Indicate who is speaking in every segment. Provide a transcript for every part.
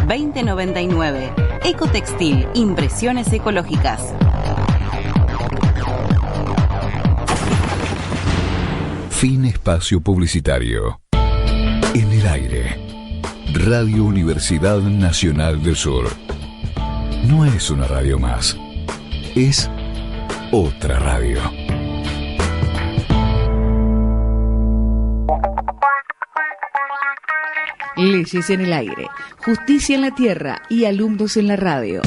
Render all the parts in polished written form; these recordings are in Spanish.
Speaker 1: 2099. Ecotextil, impresiones ecológicas.
Speaker 2: Fin espacio publicitario. En el aire. Radio Universidad Nacional del Sur. No es una radio más. Es otra radio.
Speaker 3: Leyes en el aire, justicia en la tierra y alumnos en la radio.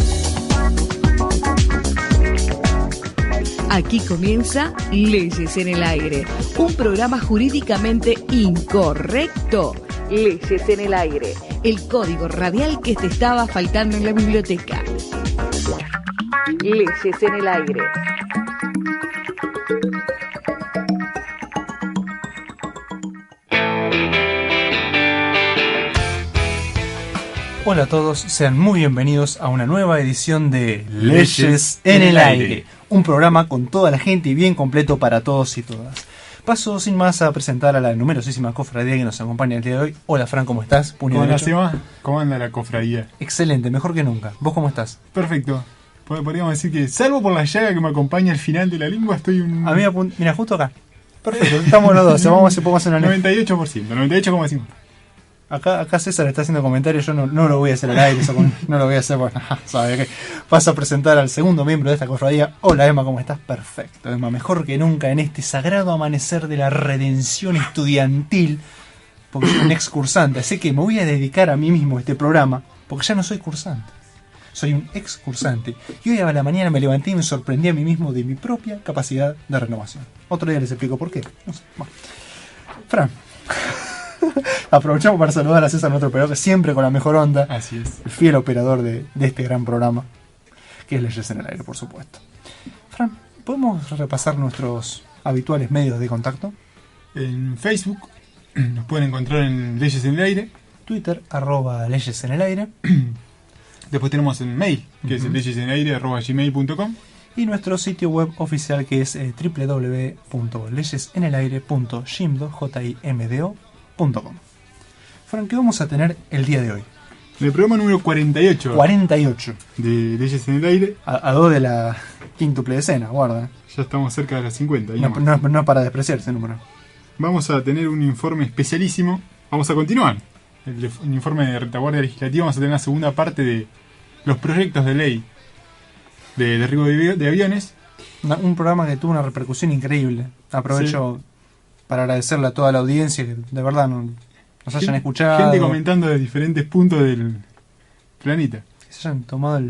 Speaker 3: Aquí comienza Leyes en el aire, un programa jurídicamente incorrecto. Leyes en el aire, el código radial que te estaba faltando en la biblioteca. Leyes en el aire.
Speaker 4: Hola a todos, sean muy bienvenidos a una nueva edición de Leyes en el aire, un programa con toda la gente y bien completo para todos y todas. Paso sin más a presentar a la numerosísima cofradía que nos acompaña el día de hoy. Hola Fran, ¿cómo estás?
Speaker 5: ¿Cómo anda la cofradía?
Speaker 4: Excelente, mejor que nunca. ¿Vos cómo estás?
Speaker 5: Perfecto. Podríamos decir que, salvo por la llaga que me acompaña al final de la lengua, estoy un...
Speaker 4: A mí mira, justo acá. Perfecto, estamos los dos, vamos a hacer una...
Speaker 5: 98%, 98 como decimos.
Speaker 4: Acá César está haciendo comentarios, yo no lo voy a hacer al aire, no lo voy a hacer, bueno, sabe que paso a presentar al segundo miembro de esta cofradía. Hola Emma, ¿cómo estás? Perfecto, Emma, mejor que nunca en este sagrado amanecer de la redención estudiantil, porque soy un excursante, así que me voy a dedicar a mí mismo este programa, porque ya no soy cursante, soy un excursante. Y hoy a la mañana me levanté y me sorprendí a mí mismo de mi propia capacidad de renovación. Otro día les explico por qué, no sé. Bueno. Fran. Aprovechamos para saludar a César, nuestro operador, siempre con la mejor onda.
Speaker 5: Así es.
Speaker 4: El fiel operador de este gran programa, que es Leyes en el Aire, por supuesto. Fran, ¿podemos repasar nuestros habituales medios de contacto?
Speaker 5: En Facebook nos pueden encontrar en Leyes en el Aire.
Speaker 4: Twitter, @Leyes en el Aire.
Speaker 5: Después tenemos el mail, que es leyesenelaire@gmail.com.
Speaker 4: Y nuestro sitio web oficial, que es www.leyesenelaire.jimdo.com. Fran, ¿qué vamos a tener el día de hoy?
Speaker 5: En el programa número 48.
Speaker 4: 48.
Speaker 5: De Leyes en el Aire.
Speaker 4: A 2 de la quíntuple decena, guarda.
Speaker 5: Ya estamos cerca de las 50.
Speaker 4: No es para despreciar ese número.
Speaker 5: Vamos a tener un informe especialísimo. Vamos a continuar. El informe de retaguardia legislativa. Vamos a tener la segunda parte de los proyectos de ley de derribo de aviones.
Speaker 4: Un programa que tuvo una repercusión increíble. Aprovecho para agradecerle a toda la audiencia que de verdad nos hayan escuchado.
Speaker 5: Gente comentando de diferentes puntos del planeta.
Speaker 4: Que se hayan tomado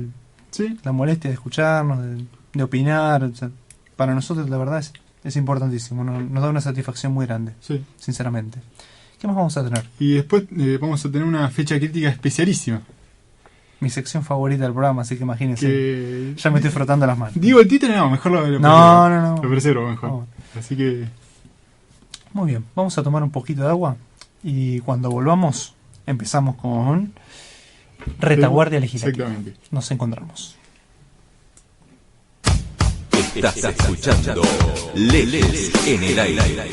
Speaker 4: la molestia de escucharnos, de opinar. O sea, para nosotros la verdad es importantísimo. Nos da una satisfacción muy grande, sinceramente. ¿Qué más vamos a tener? Y después
Speaker 5: vamos a tener una fecha crítica especialísima.
Speaker 4: Mi sección favorita del programa, así que imagínense. Ya me estoy frotando las manos.
Speaker 5: Digo el título, no, mejor lo
Speaker 4: No.
Speaker 5: Lo preservo mejor.
Speaker 4: No.
Speaker 5: Así que...
Speaker 4: Muy bien, vamos a tomar un poquito de agua y cuando volvamos empezamos con retaguardia legislativa.
Speaker 5: Exactamente.
Speaker 4: Nos encontramos.
Speaker 2: Estás escuchando Leyes en el Aire.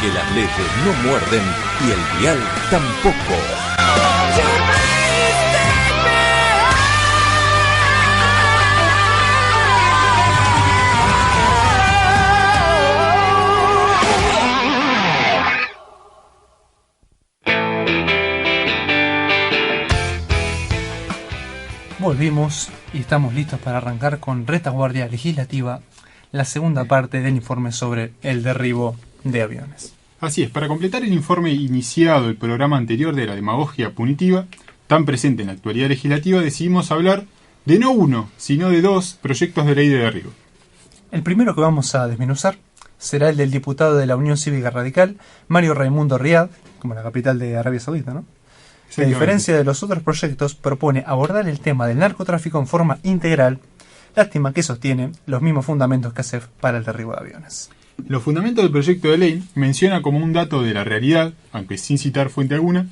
Speaker 2: Que las leyes no muerden y el dial tampoco.
Speaker 4: Volvimos y estamos listos para arrancar con retaguardia legislativa, la segunda parte del informe sobre el derribo de aviones.
Speaker 5: Así es, para completar el informe iniciado el programa anterior de la demagogia punitiva, tan presente en la actualidad legislativa, decidimos hablar de no uno, sino de dos proyectos de ley de derribo.
Speaker 4: El primero que vamos a desmenuzar será el del diputado de la Unión Cívica Radical, Mario Raimundo Riad, como la capital de Arabia Saudita, ¿no? Que a diferencia de los otros proyectos, propone abordar el tema del narcotráfico en forma integral, lástima que sostiene los mismos fundamentos que ASEF para el derribo de aviones.
Speaker 5: Los fundamentos del proyecto de ley menciona como un dato de la realidad, aunque sin citar fuente alguna,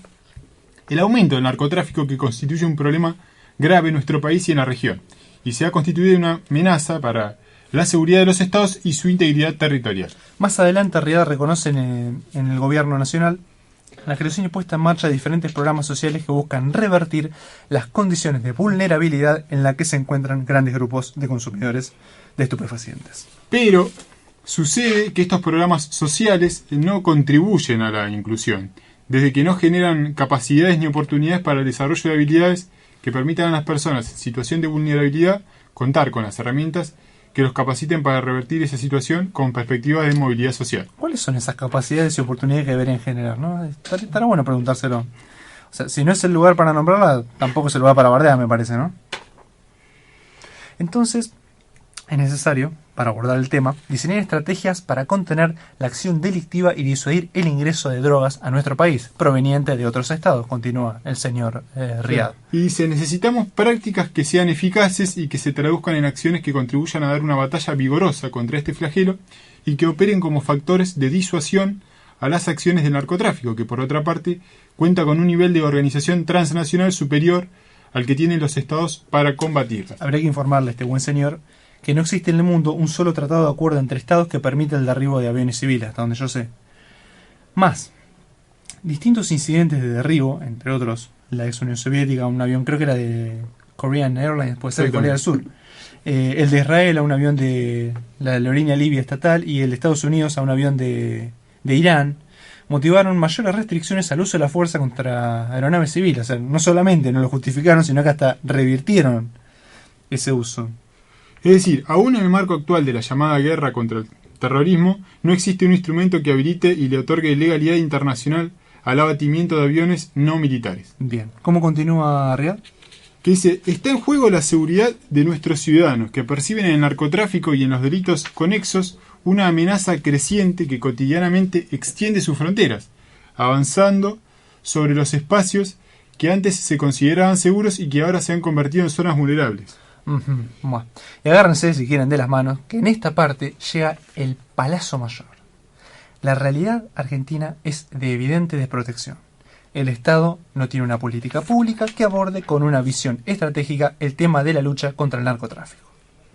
Speaker 5: el aumento del narcotráfico que constituye un problema grave en nuestro país y en la región, y se ha constituido una amenaza para la seguridad de los estados y su integridad territorial.
Speaker 4: Más adelante, Riad reconoce en el gobierno nacional la creación y puesta en marcha de diferentes programas sociales que buscan revertir las condiciones de vulnerabilidad en las que se encuentran grandes grupos de consumidores de estupefacientes.
Speaker 5: Pero sucede que estos programas sociales no contribuyen a la inclusión, desde que no generan capacidades ni oportunidades para el desarrollo de habilidades que permitan a las personas en situación de vulnerabilidad contar con las herramientas que los capaciten para revertir esa situación con perspectivas de movilidad social.
Speaker 4: ¿Cuáles son esas capacidades y oportunidades que deberían generar, no? Estará bueno preguntárselo. O sea, si no es el lugar para nombrarla, tampoco es el lugar para bardear, me parece, ¿no? Entonces, es necesario, para abordar el tema, diseñar estrategias para contener la acción delictiva y disuadir el ingreso de drogas a nuestro país, proveniente de otros estados, continúa el señor Riad.
Speaker 5: Y dice, necesitamos prácticas que sean eficaces y que se traduzcan en acciones que contribuyan a dar una batalla vigorosa contra este flagelo y que operen como factores de disuasión a las acciones del narcotráfico, que por otra parte cuenta con un nivel de organización transnacional superior al que tienen los estados para combatirla.
Speaker 4: Habría que informarle a este buen señor que no existe en el mundo un solo tratado de acuerdo entre estados que permita el derribo de aviones civiles, hasta donde yo sé. Más, distintos incidentes de derribo, entre otros la ex Unión Soviética, un avión creo que era de Korean Airlines, puede ser de Corea del Sur, el de Israel a un avión de la aerolínea libia estatal y el de Estados Unidos a un avión de Irán, motivaron mayores restricciones al uso de la fuerza contra aeronaves civiles. O sea, no solamente no lo justificaron, sino que hasta revirtieron ese uso.
Speaker 5: Es decir, aún en el marco actual de la llamada guerra contra el terrorismo, no existe un instrumento que habilite y le otorgue legalidad internacional al abatimiento de aviones no militares.
Speaker 4: Bien, ¿cómo continúa Riad?
Speaker 5: Que dice, está en juego la seguridad de nuestros ciudadanos, que perciben en el narcotráfico y en los delitos conexos una amenaza creciente que cotidianamente extiende sus fronteras, avanzando sobre los espacios que antes se consideraban seguros y que ahora se han convertido en zonas vulnerables.
Speaker 4: Bueno. Y agárrense, si quieren, de las manos, que en esta parte llega el palazo mayor. La realidad argentina es de evidente desprotección. El Estado no tiene una política pública que aborde con una visión estratégica el tema de la lucha contra el narcotráfico.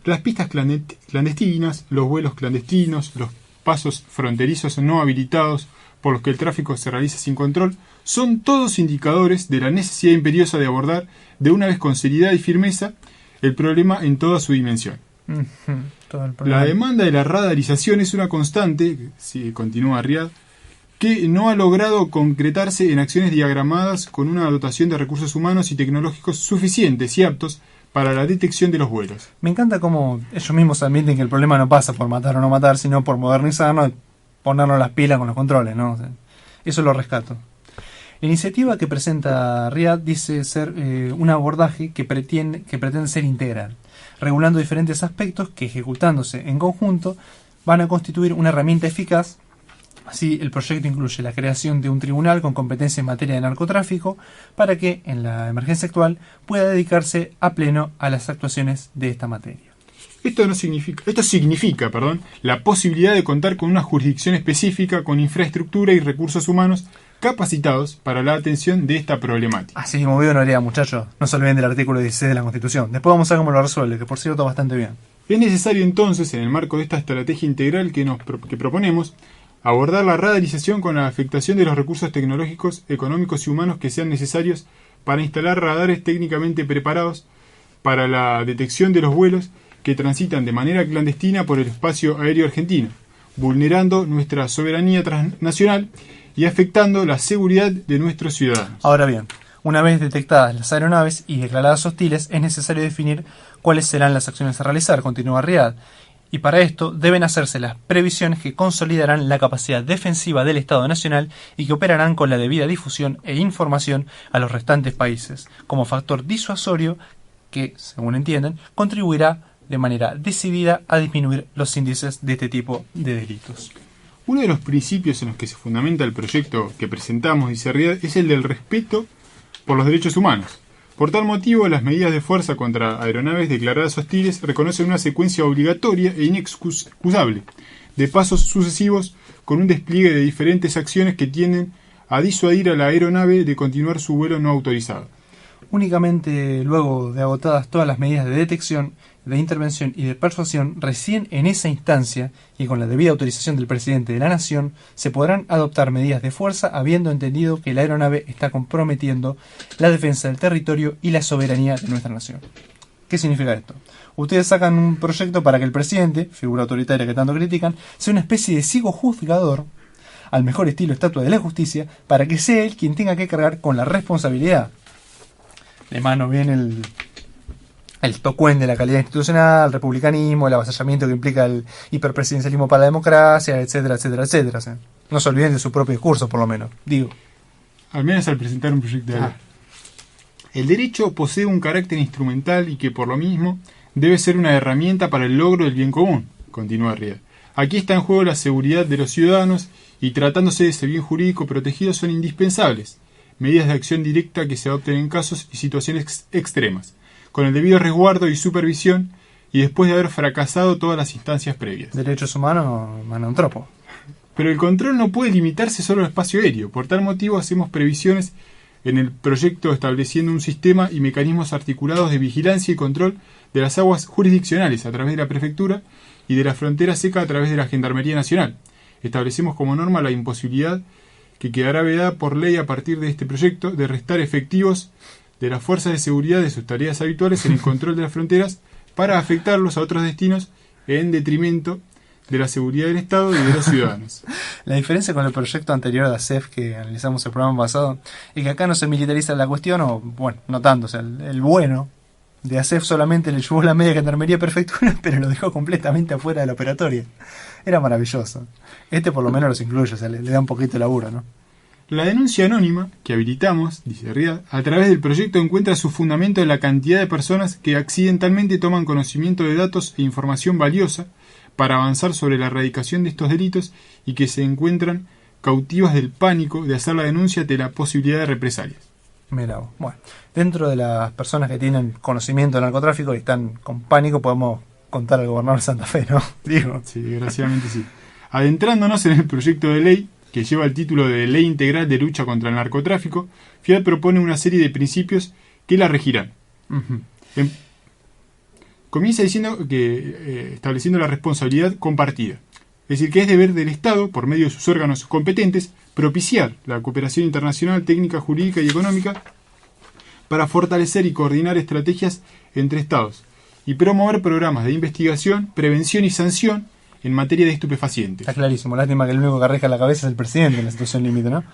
Speaker 5: Las pistas clandestinas, los vuelos clandestinos, los pasos fronterizos no habilitados por los que el tráfico se realiza sin control, son todos indicadores de la necesidad imperiosa de abordar de una vez con seriedad y firmeza el problema en toda su dimensión. La demanda de la radarización es una constante, si continúa Riad, que no ha logrado concretarse en acciones diagramadas con una dotación de recursos humanos y tecnológicos suficientes y aptos para la detección de los vuelos.
Speaker 4: Me encanta cómo ellos mismos admiten que el problema no pasa por matar o no matar, sino por modernizarnos y ponernos las pilas con los controles, ¿no? O sea, eso lo rescato. La iniciativa que presenta Riad dice ser un abordaje que pretende ser integral, regulando diferentes aspectos que, ejecutándose en conjunto, van a constituir una herramienta eficaz. Así, el proyecto incluye la creación de un tribunal con competencia en materia de narcotráfico para que, en la emergencia actual, pueda dedicarse a pleno a las actuaciones de esta materia.
Speaker 5: Esto significa la posibilidad de contar con una jurisdicción específica con infraestructura y recursos humanos capacitados para la atención de esta problemática.
Speaker 4: Así movido no haría, muchachos. No se olviden del artículo 16 de la Constitución. Después vamos a ver cómo lo resuelve, que por cierto bastante bien.
Speaker 5: Es necesario entonces, en el marco de esta estrategia integral que proponemos, abordar la radarización con la afectación de los recursos tecnológicos, económicos y humanos que sean necesarios para instalar radares técnicamente preparados para la detección de los vuelos que transitan de manera clandestina por el espacio aéreo argentino, vulnerando nuestra soberanía transnacional y afectando la seguridad de nuestros ciudadanos.
Speaker 4: Ahora bien, una vez detectadas las aeronaves y declaradas hostiles, es necesario definir cuáles serán las acciones a realizar, continúa Riad, y para esto deben hacerse las previsiones que consolidarán la capacidad defensiva del Estado Nacional y que operarán con la debida difusión e información a los restantes países, como factor disuasorio que, según entienden, contribuirá de manera decidida a disminuir los índices de este tipo de delitos.
Speaker 5: Uno de los principios en los que se fundamenta el proyecto que presentamos, dice Riad, es el del respeto por los derechos humanos. Por tal motivo, las medidas de fuerza contra aeronaves declaradas hostiles reconocen una secuencia obligatoria e inexcusable de pasos sucesivos con un despliegue de diferentes acciones que tienden a disuadir a la aeronave de continuar su vuelo no autorizado.
Speaker 4: Únicamente luego de agotadas todas las medidas de detección, de intervención y de persuasión, recién en esa instancia y con la debida autorización del presidente de la nación, se podrán adoptar medidas de fuerza habiendo entendido que la aeronave está comprometiendo la defensa del territorio y la soberanía de nuestra nación. ¿Qué significa esto? Ustedes sacan un proyecto para que el presidente, figura autoritaria que tanto critican, sea una especie de ciego juzgador, al mejor estilo estatua de la justicia, para que sea él quien tenga que cargar con la responsabilidad. De mano viene el tocuen de la calidad institucional, el republicanismo, el avasallamiento que implica el hiperpresidencialismo para la democracia, etcétera, etcétera, etcétera. O sea, no se olviden de su propio discurso, por lo menos. Digo.
Speaker 5: Al menos al presentar un proyecto de ley. El derecho posee un carácter instrumental y que por lo mismo debe ser una herramienta para el logro del bien común, continúa Riad. Aquí está en juego la seguridad de los ciudadanos y tratándose de ese bien jurídico protegido son indispensables medidas de acción directa que se adopten en casos y situaciones extremas, con el debido resguardo y supervisión y después de haber fracasado todas las instancias previas.
Speaker 4: Derechos humanos, manantropo.
Speaker 5: Pero el control no puede limitarse solo al espacio aéreo. Por tal motivo hacemos previsiones en el proyecto estableciendo un sistema y mecanismos articulados de vigilancia y control de las aguas jurisdiccionales a través de la prefectura y de la frontera seca a través de la Gendarmería Nacional. Establecemos como norma la imposibilidad que quedará vedada por ley a partir de este proyecto de restar efectivos de las fuerzas de seguridad de sus tareas habituales en el control de las fronteras para afectarlos a otros destinos en detrimento de la seguridad del Estado y de los ciudadanos.
Speaker 4: La diferencia con el proyecto anterior de ASEF que analizamos el programa pasado es que acá no se militariza la cuestión, o bueno, no tanto, o sea, el bueno de ASEF solamente le llevó la media gendarmería prefectura, pero lo dejó completamente afuera de la operatoria. Era maravilloso. Este por lo menos los incluye, o sea, le da un poquito de laburo, ¿no?
Speaker 5: La denuncia anónima que habilitamos, dice Riad, a través del proyecto encuentra su fundamento en la cantidad de personas que accidentalmente toman conocimiento de datos e información valiosa para avanzar sobre la erradicación de estos delitos y que se encuentran cautivas del pánico de hacer la denuncia ante la posibilidad de represalias.
Speaker 4: Mira, bueno, dentro de las personas que tienen conocimiento del narcotráfico y están con pánico, podemos contar al gobernador de Santa Fe, ¿no? Digo.
Speaker 5: Sí, desgraciadamente sí. Adentrándonos en el proyecto de ley, que lleva el título de Ley Integral de Lucha contra el Narcotráfico, FIAT propone una serie de principios que la regirán. Uh-huh. Comienza diciendo que estableciendo la responsabilidad compartida. Es decir, que es deber del Estado, por medio de sus órganos competentes, propiciar la cooperación internacional, técnica, jurídica y económica para fortalecer y coordinar estrategias entre Estados y promover programas de investigación, prevención y sanción en materia de estupefacientes.
Speaker 4: Está clarísimo, lástima que el único que arreja la cabeza es el presidente en la situación límite, ¿no?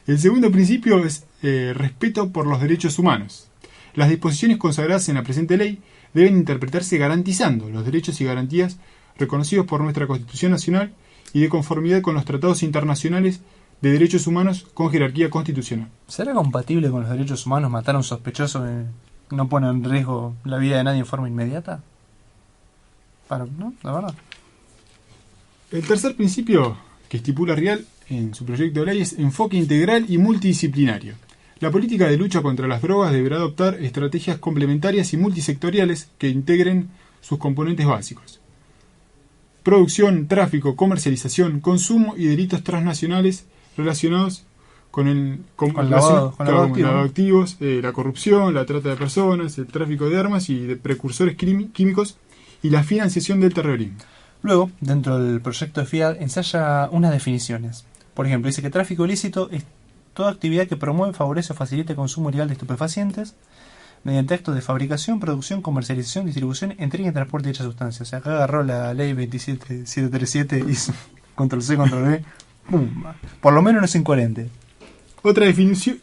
Speaker 5: El segundo principio es respeto por los derechos humanos. Las disposiciones consagradas en la presente ley deben interpretarse garantizando los derechos y garantías reconocidos por nuestra Constitución Nacional y de conformidad con los tratados internacionales de derechos humanos con jerarquía constitucional.
Speaker 4: ¿Será compatible con los derechos humanos matar a un sospechoso que no pone en riesgo la vida de nadie en forma inmediata? ¿No? La verdad.
Speaker 5: El tercer principio que estipula Rial en su proyecto de ley es enfoque integral y multidisciplinario. La política de lucha contra las drogas deberá adoptar estrategias complementarias y multisectoriales que integren sus componentes básicos. Producción, tráfico, comercialización, consumo y delitos transnacionales relacionados con el lavado de activos, la corrupción, la trata de personas, el tráfico de armas y de precursores químicos y la financiación del terrorismo.
Speaker 4: Luego, dentro del proyecto de FIAT, ensaya unas definiciones. Por ejemplo, dice que tráfico ilícito es toda actividad que promueve, favorece o facilite el consumo ilegal de estupefacientes mediante actos de fabricación, producción, comercialización, distribución, entrega y transporte de dichas sustancias. O sea, acá agarró la ley 27737 y hizo control C, control V. ¡Pum! Por lo menos no es incoherente.
Speaker 5: Otra definición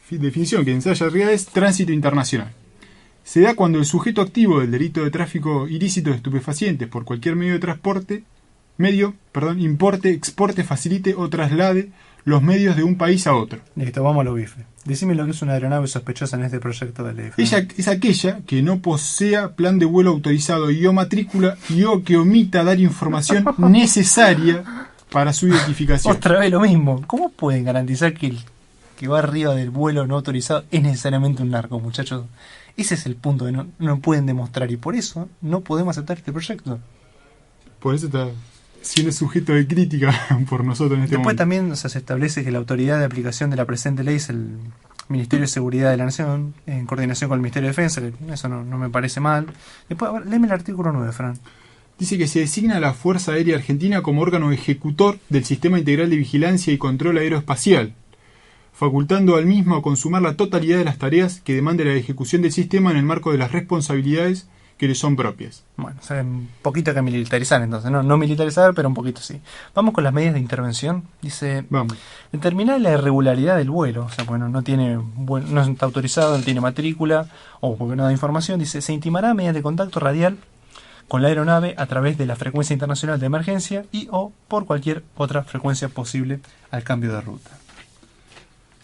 Speaker 5: que ensaya Riad es tránsito internacional. Se da cuando el sujeto activo del delito de tráfico ilícito de estupefacientes por cualquier medio de transporte, importe, exporte, facilite o traslade los medios de un país a otro.
Speaker 4: Listo, vamos a lo bife. Decime lo que es una aeronave sospechosa en este proyecto de ley.
Speaker 5: Ella es aquella que no posea plan de vuelo autorizado y o matrícula y o que omita dar información necesaria para su identificación.
Speaker 4: Otra vez lo mismo. ¿Cómo pueden garantizar que el que va arriba del vuelo no autorizado es necesariamente un narco, muchachos? Ese es el punto que no pueden demostrar y por eso no podemos aceptar este proyecto.
Speaker 5: Por eso está siendo sujeto de crítica por nosotros en este
Speaker 4: Después
Speaker 5: momento.
Speaker 4: también, o sea, se establece que la autoridad de aplicación de la presente ley es el Ministerio de Seguridad de la Nación, en coordinación con el Ministerio de Defensa, que eso no me parece mal. Después, a ver, léeme el artículo 9, Fran.
Speaker 5: Dice que se designa a la Fuerza Aérea Argentina como órgano ejecutor del Sistema Integral de Vigilancia y Control Aeroespacial, facultando al mismo a consumar la totalidad de las tareas que demande la ejecución del sistema en el marco de las responsabilidades que le son propias.
Speaker 4: Bueno, o sea, un poquito que militarizar entonces, no militarizar, pero un poquito sí. Vamos con las medidas de intervención. Dice,
Speaker 5: Vamos.
Speaker 4: determinar la irregularidad del vuelo, o sea, bueno, no está autorizado, no tiene matrícula, o porque no da información. Dice, se intimará mediante contacto radial con la aeronave a través de la frecuencia internacional de emergencia y o por cualquier otra frecuencia posible al cambio de ruta.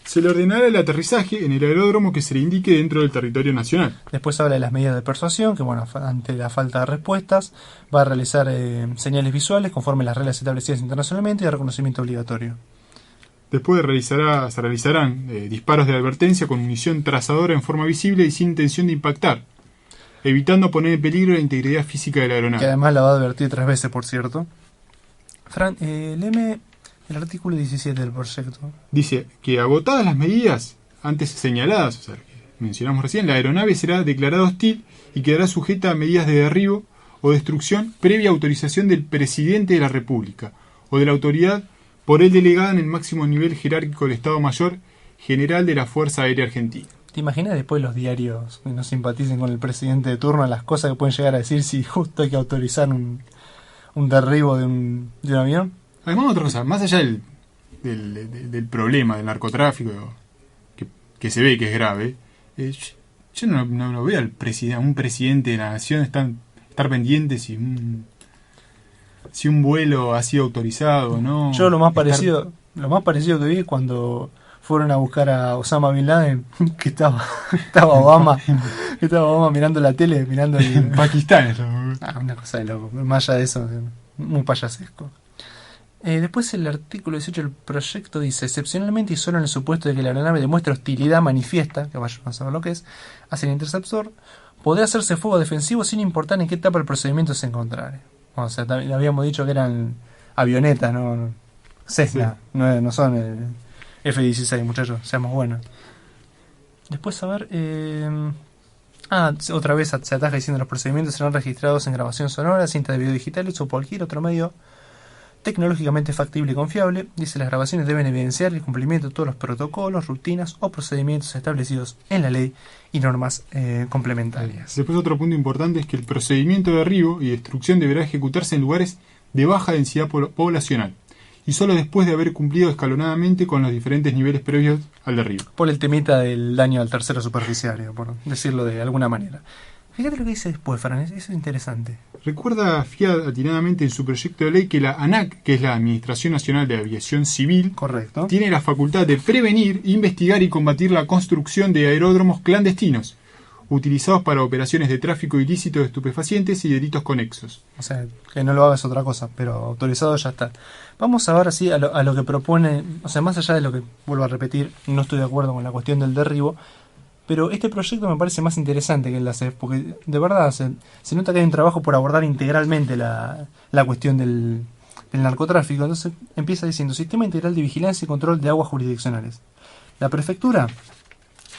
Speaker 5: Se le ordenará el aterrizaje en el aeródromo que se le indique dentro del territorio nacional.
Speaker 4: Después habla de las medidas de persuasión, que bueno, ante la falta de respuestas va a realizar señales visuales conforme las reglas establecidas internacionalmente y de reconocimiento obligatorio.
Speaker 5: Después se realizarán disparos de advertencia con munición trazadora en forma visible y sin intención de impactar, evitando poner en peligro la integridad física de la
Speaker 4: Que
Speaker 5: aeronave.
Speaker 4: además la va a advertir 3 veces, por cierto. Fran, léeme el artículo 17 del proyecto.
Speaker 5: Dice que agotadas las medidas antes señaladas, o sea, que mencionamos recién, la aeronave será declarada hostil y quedará sujeta a medidas de derribo o destrucción previa autorización del presidente de la República o de la autoridad por él delegada en el máximo nivel jerárquico del Estado Mayor General de la Fuerza Aérea Argentina.
Speaker 4: ¿Te imaginas después los diarios que no simpaticen con el presidente de turno, las cosas que pueden llegar a decir si justo hay que autorizar un derribo de un avión?
Speaker 5: Además, otra cosa, más allá del problema del narcotráfico, que se ve que es grave, yo no veo a un presidente de la nación estar pendiente si un vuelo ha sido autorizado o no.
Speaker 4: Yo lo más parecido que vi es cuando fueron a buscar a Osama Bin Laden, que estaba Obama mirando la tele, mirando
Speaker 5: En Pakistán eso.
Speaker 4: una cosa de loco, más allá de eso, muy payasesco. Después el artículo 18 del proyecto dice, excepcionalmente y solo en el supuesto de que la aeronave demuestre hostilidad manifiesta, que vayan a saber lo que es, hacia el interceptor, podrá hacerse fuego defensivo sin importar en qué etapa el procedimiento se encontrare. O sea, también habíamos dicho que eran avionetas, no Cessna, sí. no son F-16, muchachos, seamos buenos. Después, a ver... otra vez se ataja diciendo los procedimientos serán registrados en grabación sonora, cinta de video digitales o cualquier otro medio tecnológicamente factible y confiable. Dice, las grabaciones deben evidenciar el cumplimiento de todos los protocolos, rutinas o procedimientos establecidos en la ley y normas complementarias.
Speaker 5: Después otro punto importante es que el procedimiento de derribo y destrucción deberá ejecutarse en lugares de baja densidad poblacional y solo después de haber cumplido escalonadamente con los diferentes niveles previos al derribo.
Speaker 4: Por el temita del daño al tercero superficiario, por decirlo de alguna manera. Fíjate lo que dice después, Fran, eso es interesante.
Speaker 5: Recuerda FIAD atinadamente en su proyecto de ley que la ANAC, que es la Administración Nacional de Aviación Civil,
Speaker 4: correcto,
Speaker 5: tiene la facultad de prevenir, investigar y combatir la construcción de aeródromos clandestinos, utilizados para operaciones de tráfico ilícito de estupefacientes y delitos conexos.
Speaker 4: O sea, que no lo hagas otra cosa, pero autorizado ya está. Vamos a ver así a lo que propone, o sea, más allá de lo que, vuelvo a repetir, no estoy de acuerdo con la cuestión del derribo, pero este proyecto me parece más interesante que el de ACEF, porque de verdad se nota que hay un trabajo por abordar integralmente la cuestión del narcotráfico. Entonces empieza diciendo, Sistema Integral de Vigilancia y Control de Aguas Jurisdiccionales. La prefectura,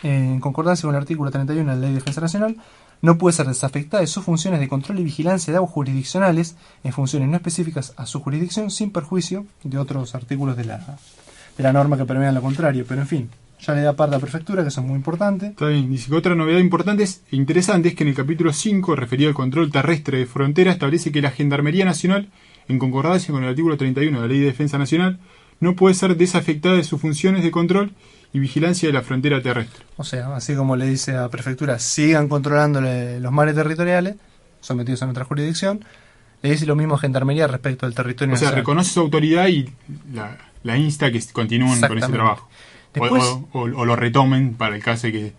Speaker 4: en concordancia con el artículo 31 de la Ley de Defensa Nacional, no puede ser desafectada de sus funciones de control y vigilancia de aguas jurisdiccionales en funciones no específicas a su jurisdicción, sin perjuicio de otros artículos de la norma que permean lo contrario. Pero en fin, ya le da parte a la prefectura, que eso es muy importante.
Speaker 5: Está bien, dice que otra novedad importante e interesante es que en el capítulo 5, referido al control terrestre de frontera, establece que la Gendarmería Nacional, en concordancia con el artículo 31 de la Ley de Defensa Nacional, no puede ser desafectada de sus funciones de control y vigilancia de la frontera terrestre.
Speaker 4: O sea, así como le dice a la prefectura, sigan controlando los mares territoriales, sometidos a nuestra jurisdicción, le dice lo mismo a Gendarmería respecto del territorio nacional.
Speaker 5: O sea, reconoce su autoridad y la insta que continúen con ese trabajo.
Speaker 4: Después,
Speaker 5: o lo retomen para el caso de que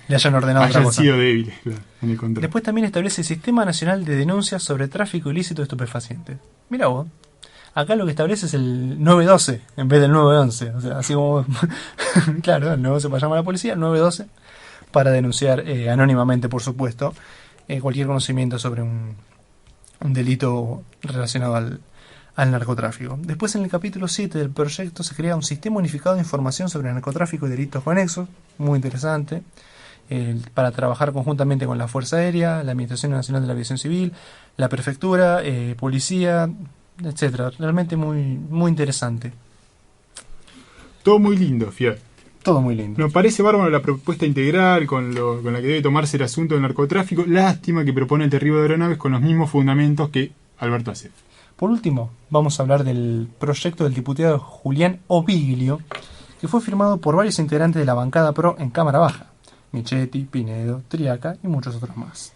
Speaker 4: le hayan ordenado otra cosa.
Speaker 5: Sido débiles en el control.
Speaker 4: Después también establece el Sistema Nacional de Denuncias sobre Tráfico Ilícito de Estupefacientes. Mira vos, acá lo que establece es el 912 en vez del 911. O sea, así como claro, el 912 para llamar a la policía, el 912 para denunciar anónimamente, por supuesto, cualquier conocimiento sobre un delito relacionado al narcotráfico. Después, en el capítulo 7 del proyecto, se crea un sistema unificado de información sobre narcotráfico y delitos conexos, muy interesante, para trabajar conjuntamente con la Fuerza Aérea, la Administración Nacional de la Aviación Civil, la Prefectura, policía, etcétera. Realmente muy, muy interesante.
Speaker 5: Todo muy lindo, Fiat.
Speaker 4: Todo muy lindo.
Speaker 5: Nos parece bárbaro la propuesta integral con la que debe tomarse el asunto del narcotráfico. Lástima que propone el derribo de aeronaves con los mismos fundamentos que Alberto Asef.
Speaker 4: Por último, vamos a hablar del proyecto del diputado Julián Oviglio, que fue firmado por varios integrantes de la bancada PRO en Cámara Baja: Michetti, Pinedo, Triaca y muchos otros más.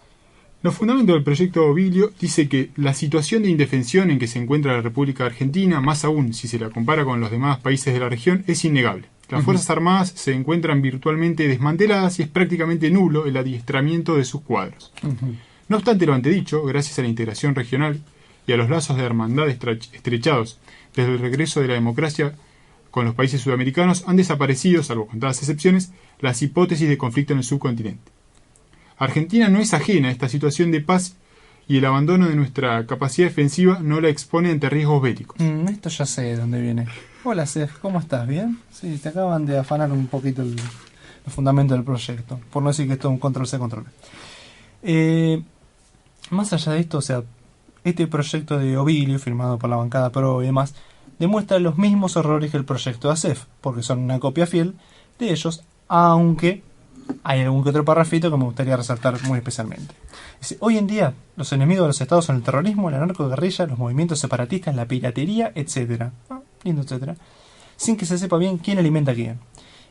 Speaker 5: Los fundamentos del proyecto Oviglio dice que la situación de indefensión en que se encuentra la República Argentina, más aún si se la compara con los demás países de la región, es innegable. Las Fuerzas Armadas se encuentran virtualmente desmanteladas y es prácticamente nulo el adiestramiento de sus cuadros. No obstante lo antedicho, gracias a la integración regional y a los lazos de hermandad estrechados desde el regreso de la democracia con los países sudamericanos, han desaparecido, salvo contadas excepciones, las hipótesis de conflicto en el subcontinente. Argentina no es ajena a esta situación de paz y el abandono de nuestra capacidad defensiva no la expone ante riesgos bélicos.
Speaker 4: Esto ya sé de dónde viene. Hola, Sef, ¿cómo estás? ¿Bien? Sí, te acaban de afanar un poquito el fundamento del proyecto, por no decir que esto es un control-C, control-V. Más allá de esto, o sea, este proyecto de Oviglio, firmado por la bancada PRO y demás, demuestra los mismos errores que el proyecto de Asef, porque son una copia fiel de ellos, aunque hay algún que otro parrafito que me gustaría resaltar muy especialmente. Dice: hoy en día los enemigos de los estados son el terrorismo, la narcoguerrilla, los movimientos separatistas, la piratería, etc. Lindo, etcétera. Sin que se sepa bien quién alimenta a quién.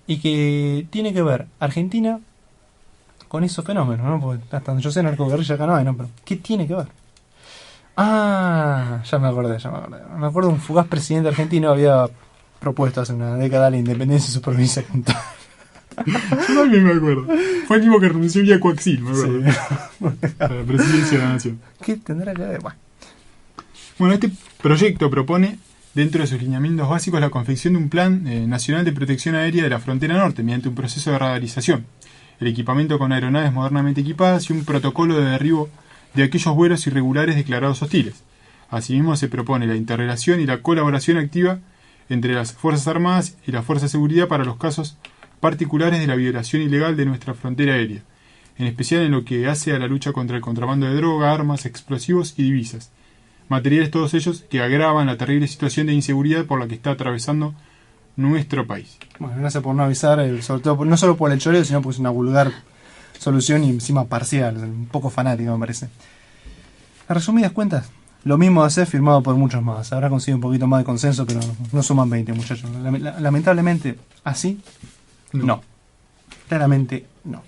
Speaker 4: Y que tiene que ver Argentina con esos fenómenos, ¿no? Porque hasta donde yo sé, narcoguerrilla acá no hay, ¿no? Pero ¿qué tiene que ver? Ya me acordé. Me acuerdo de un fugaz presidente argentino había propuesto hace una década la independencia de su provincia cantonal.
Speaker 5: Yo también me acuerdo. Fue el mismo que renunció vía coaxil, me acuerdo. Sí. A la presidencia de la nación.
Speaker 4: ¿Qué tendrá que ver?
Speaker 5: Bueno, este proyecto propone, dentro de sus lineamientos básicos, la confección de un plan nacional de protección aérea de la frontera norte mediante un proceso de radarización, el equipamiento con aeronaves modernamente equipadas y un protocolo de derribo de aquellos vuelos irregulares declarados hostiles. Asimismo, se propone la interrelación y la colaboración activa entre las Fuerzas Armadas y las Fuerzas de Seguridad para los casos particulares de la violación ilegal de nuestra frontera aérea, en especial en lo que hace a la lucha contra el contrabando de droga, armas, explosivos y divisas, materiales todos ellos que agravan la terrible situación de inseguridad por la que está atravesando nuestro país.
Speaker 4: Bueno, gracias por no avisar, sobre todo no solo por el choreo, sino porque es una vulgar solución y encima parcial, un poco fanática me parece. A resumidas cuentas, lo mismo de hacer firmado por muchos más. Habrá conseguido un poquito más de consenso, pero no suman 20, muchachos. Lamentablemente, así, no. Claramente, no.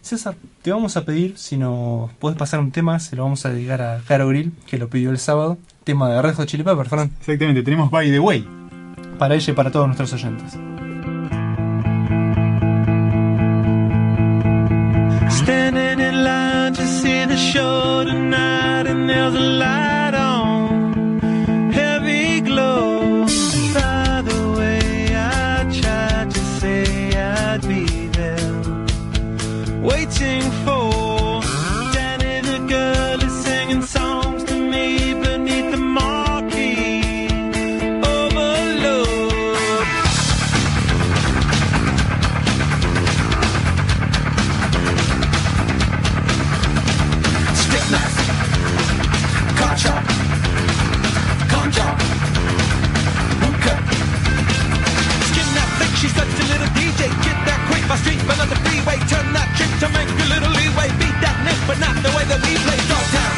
Speaker 4: César, te vamos a pedir, si nos podés pasar un tema, se lo vamos a dedicar a Caro Grill, que lo pidió el sábado. Tema de Red Hot Chili Peppers, Fran.
Speaker 5: Exactamente, tenemos By the Way.
Speaker 4: Para ella y para todos nuestros oyentes.
Speaker 6: Standing in line to see the show tonight, and there's a light on, heavy glow. By the way, I tried to say I'd be there, waiting for Danny the girl is singing songs to me beneath the marquee. Overload. Stick knife, car chop, con job, hookah. Skin that flick, she's such a little DJ. Get that quick, my street, but on the freeway. Turn that trick to make a little leeway. Beat that nick, but not the way that we play. Dogtown,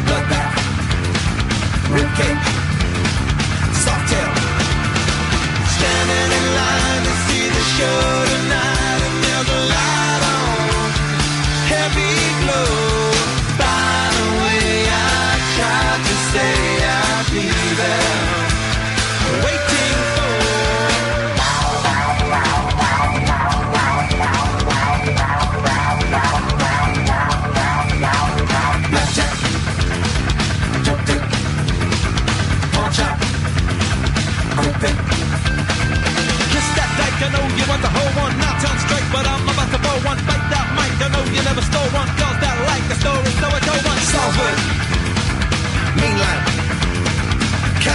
Speaker 6: bloodbath, ribcage, softail. Standing in line to see the show tonight, and there's a light on, heavy glow. By the way, I tried to say I'd be there, waiting for. Blackjack, jump dick, pawn shop, quick pick. Kiss that dyke, I know you want the whole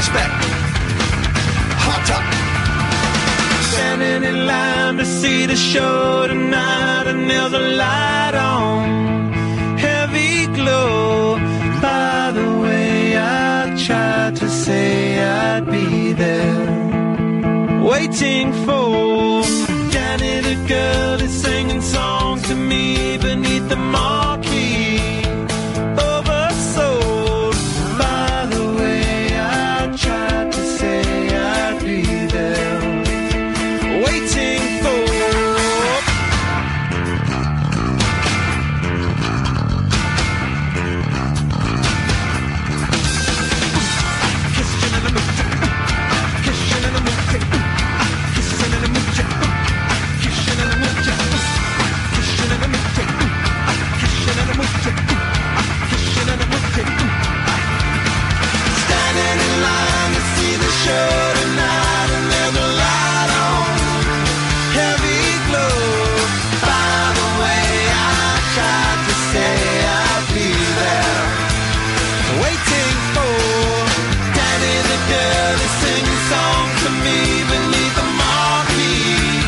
Speaker 6: flashback. Hot top. Standing in line to see the show tonight, and there's a light on, heavy glow. By the way, I tried to say I'd be there, waiting for Danny the girl is singing songs to me beneath the marquee. Oversold. By the way, I tried to say I'd be there, waiting for. Kissing in the mood, kissing in the mood, kissing in the mood, kissing in the mood, kissing in the mood, kissing in the mood, kissing in the mood. Standing in line to see the show tonight, and there's a light on, heavy glow. By the way, I tried to say I'd be there, waiting for Danny the girl to sing songs to me beneath the marquee.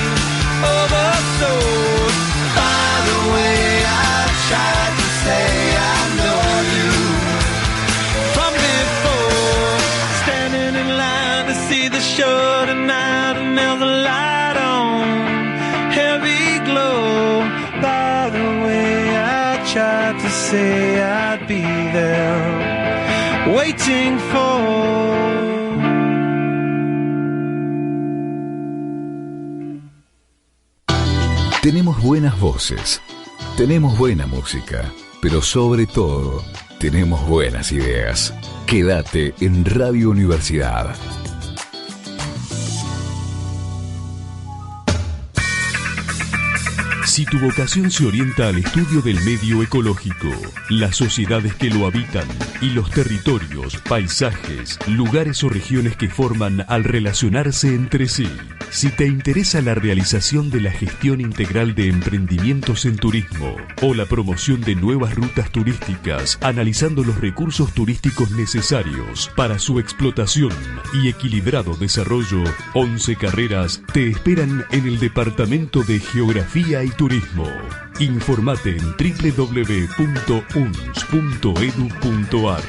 Speaker 6: Oversold. By the way, I tried to say I know you from before. Standing in line to see the show tonight, and there's a light on, heavy glow. By the way, I tried to say I'd be there, waiting for.
Speaker 2: Tenemos buenas voces, tenemos buena música, pero sobre todo, tenemos buenas ideas. Quédate en Radio Universidad. Si tu vocación se orienta al estudio del medio ecológico, las sociedades que lo habitan y los territorios, paisajes, lugares o regiones que forman al relacionarse entre sí, si te interesa la realización de la gestión integral de emprendimientos en turismo o la promoción de nuevas rutas turísticas, analizando los recursos turísticos necesarios para su explotación y equilibrado desarrollo, 11 carreras te esperan en el Departamento de Geografía y Turismo. Informate en www.uns.edu.ar.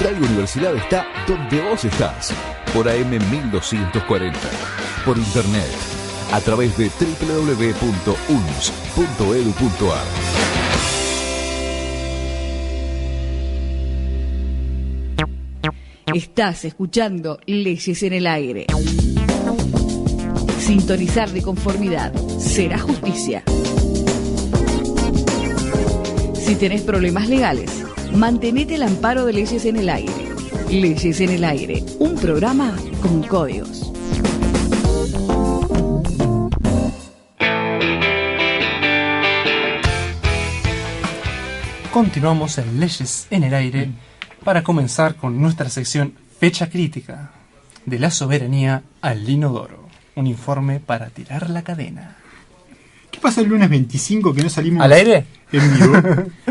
Speaker 2: Radio Universidad está donde vos estás, por AM 1240, por internet, a través de www.uns.edu.ar.
Speaker 3: Estás escuchando Leyes en el Aire. Sintonizar de conformidad será justicia. Si tenés problemas legales, mantenete al amparo de Leyes en el Aire. Leyes en el Aire, un programa con códigos.
Speaker 4: Continuamos en Leyes en el Aire para comenzar con nuestra sección Fecha Crítica, de la soberanía al inodoro. Un informe para tirar la cadena.
Speaker 5: ¿Qué pasó el lunes 25 que no salimos
Speaker 4: ¿al aire?
Speaker 5: En vivo?